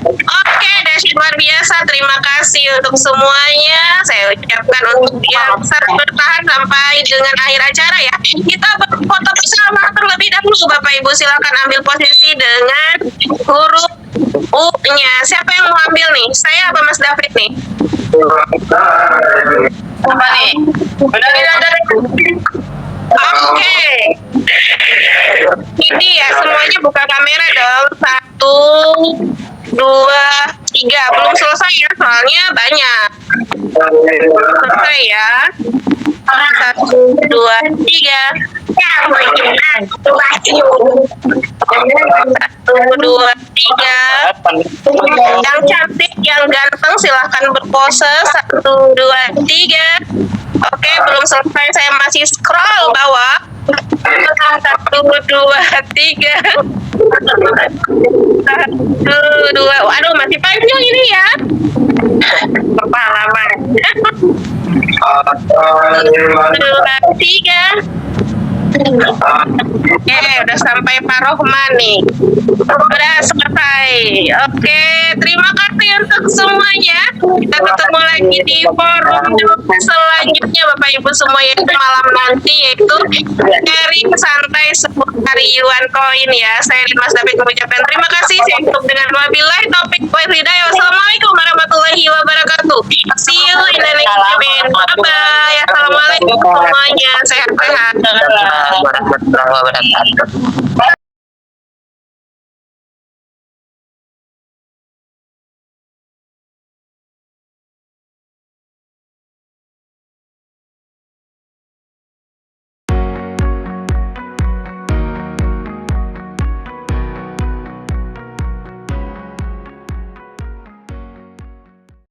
Oke, dahsyat luar biasa. Terima kasih untuk semuanya. Saya ucapkan untuk yang bertahan sampai dengan akhir acara ya. Kita berfoto bersama terlebih dahulu. Bapak Ibu silakan ambil posisi dengan huruf U-nya. Siapa yang mau ambil nih? Saya apa Mas David nih? Apa nih? Bunda Lin ada. Oke. Ini ya semuanya buka kamera dong. 1, 2, 3. Belum selesai ya, soalnya banyak. Selesai ya. 1, 2, 3. 1, 2, 3. Yang cantik, yang ganteng silahkan berpose. 1, 2, 3. Oke, belum selesai, saya masih scroll bawah. 1, 2, 3. 1, 2. Waduh, masih panjang ini ya. Berpengalaman. 1, 2, 3. Oke, udah sampai Pak Rohman nih. Udah selesai. Oke, terima kasih untuk semuanya. Kita ketemu lagi di forum selanjutnya Bapak Ibu semua yaitu malam nanti, yaitu sharing santai seputar Yuan Coin ya. Saya dan Mas David mengucapkan terima kasih. Saya tutup dengan wabillahi taufik wal hidayah. Wassalamualaikum warahmatullahi wabarakatuh. See you in the next event. Bye-bye. Assalamualaikum semuanya. Sehat-sehat. Warahmatullahi wabarakatuh.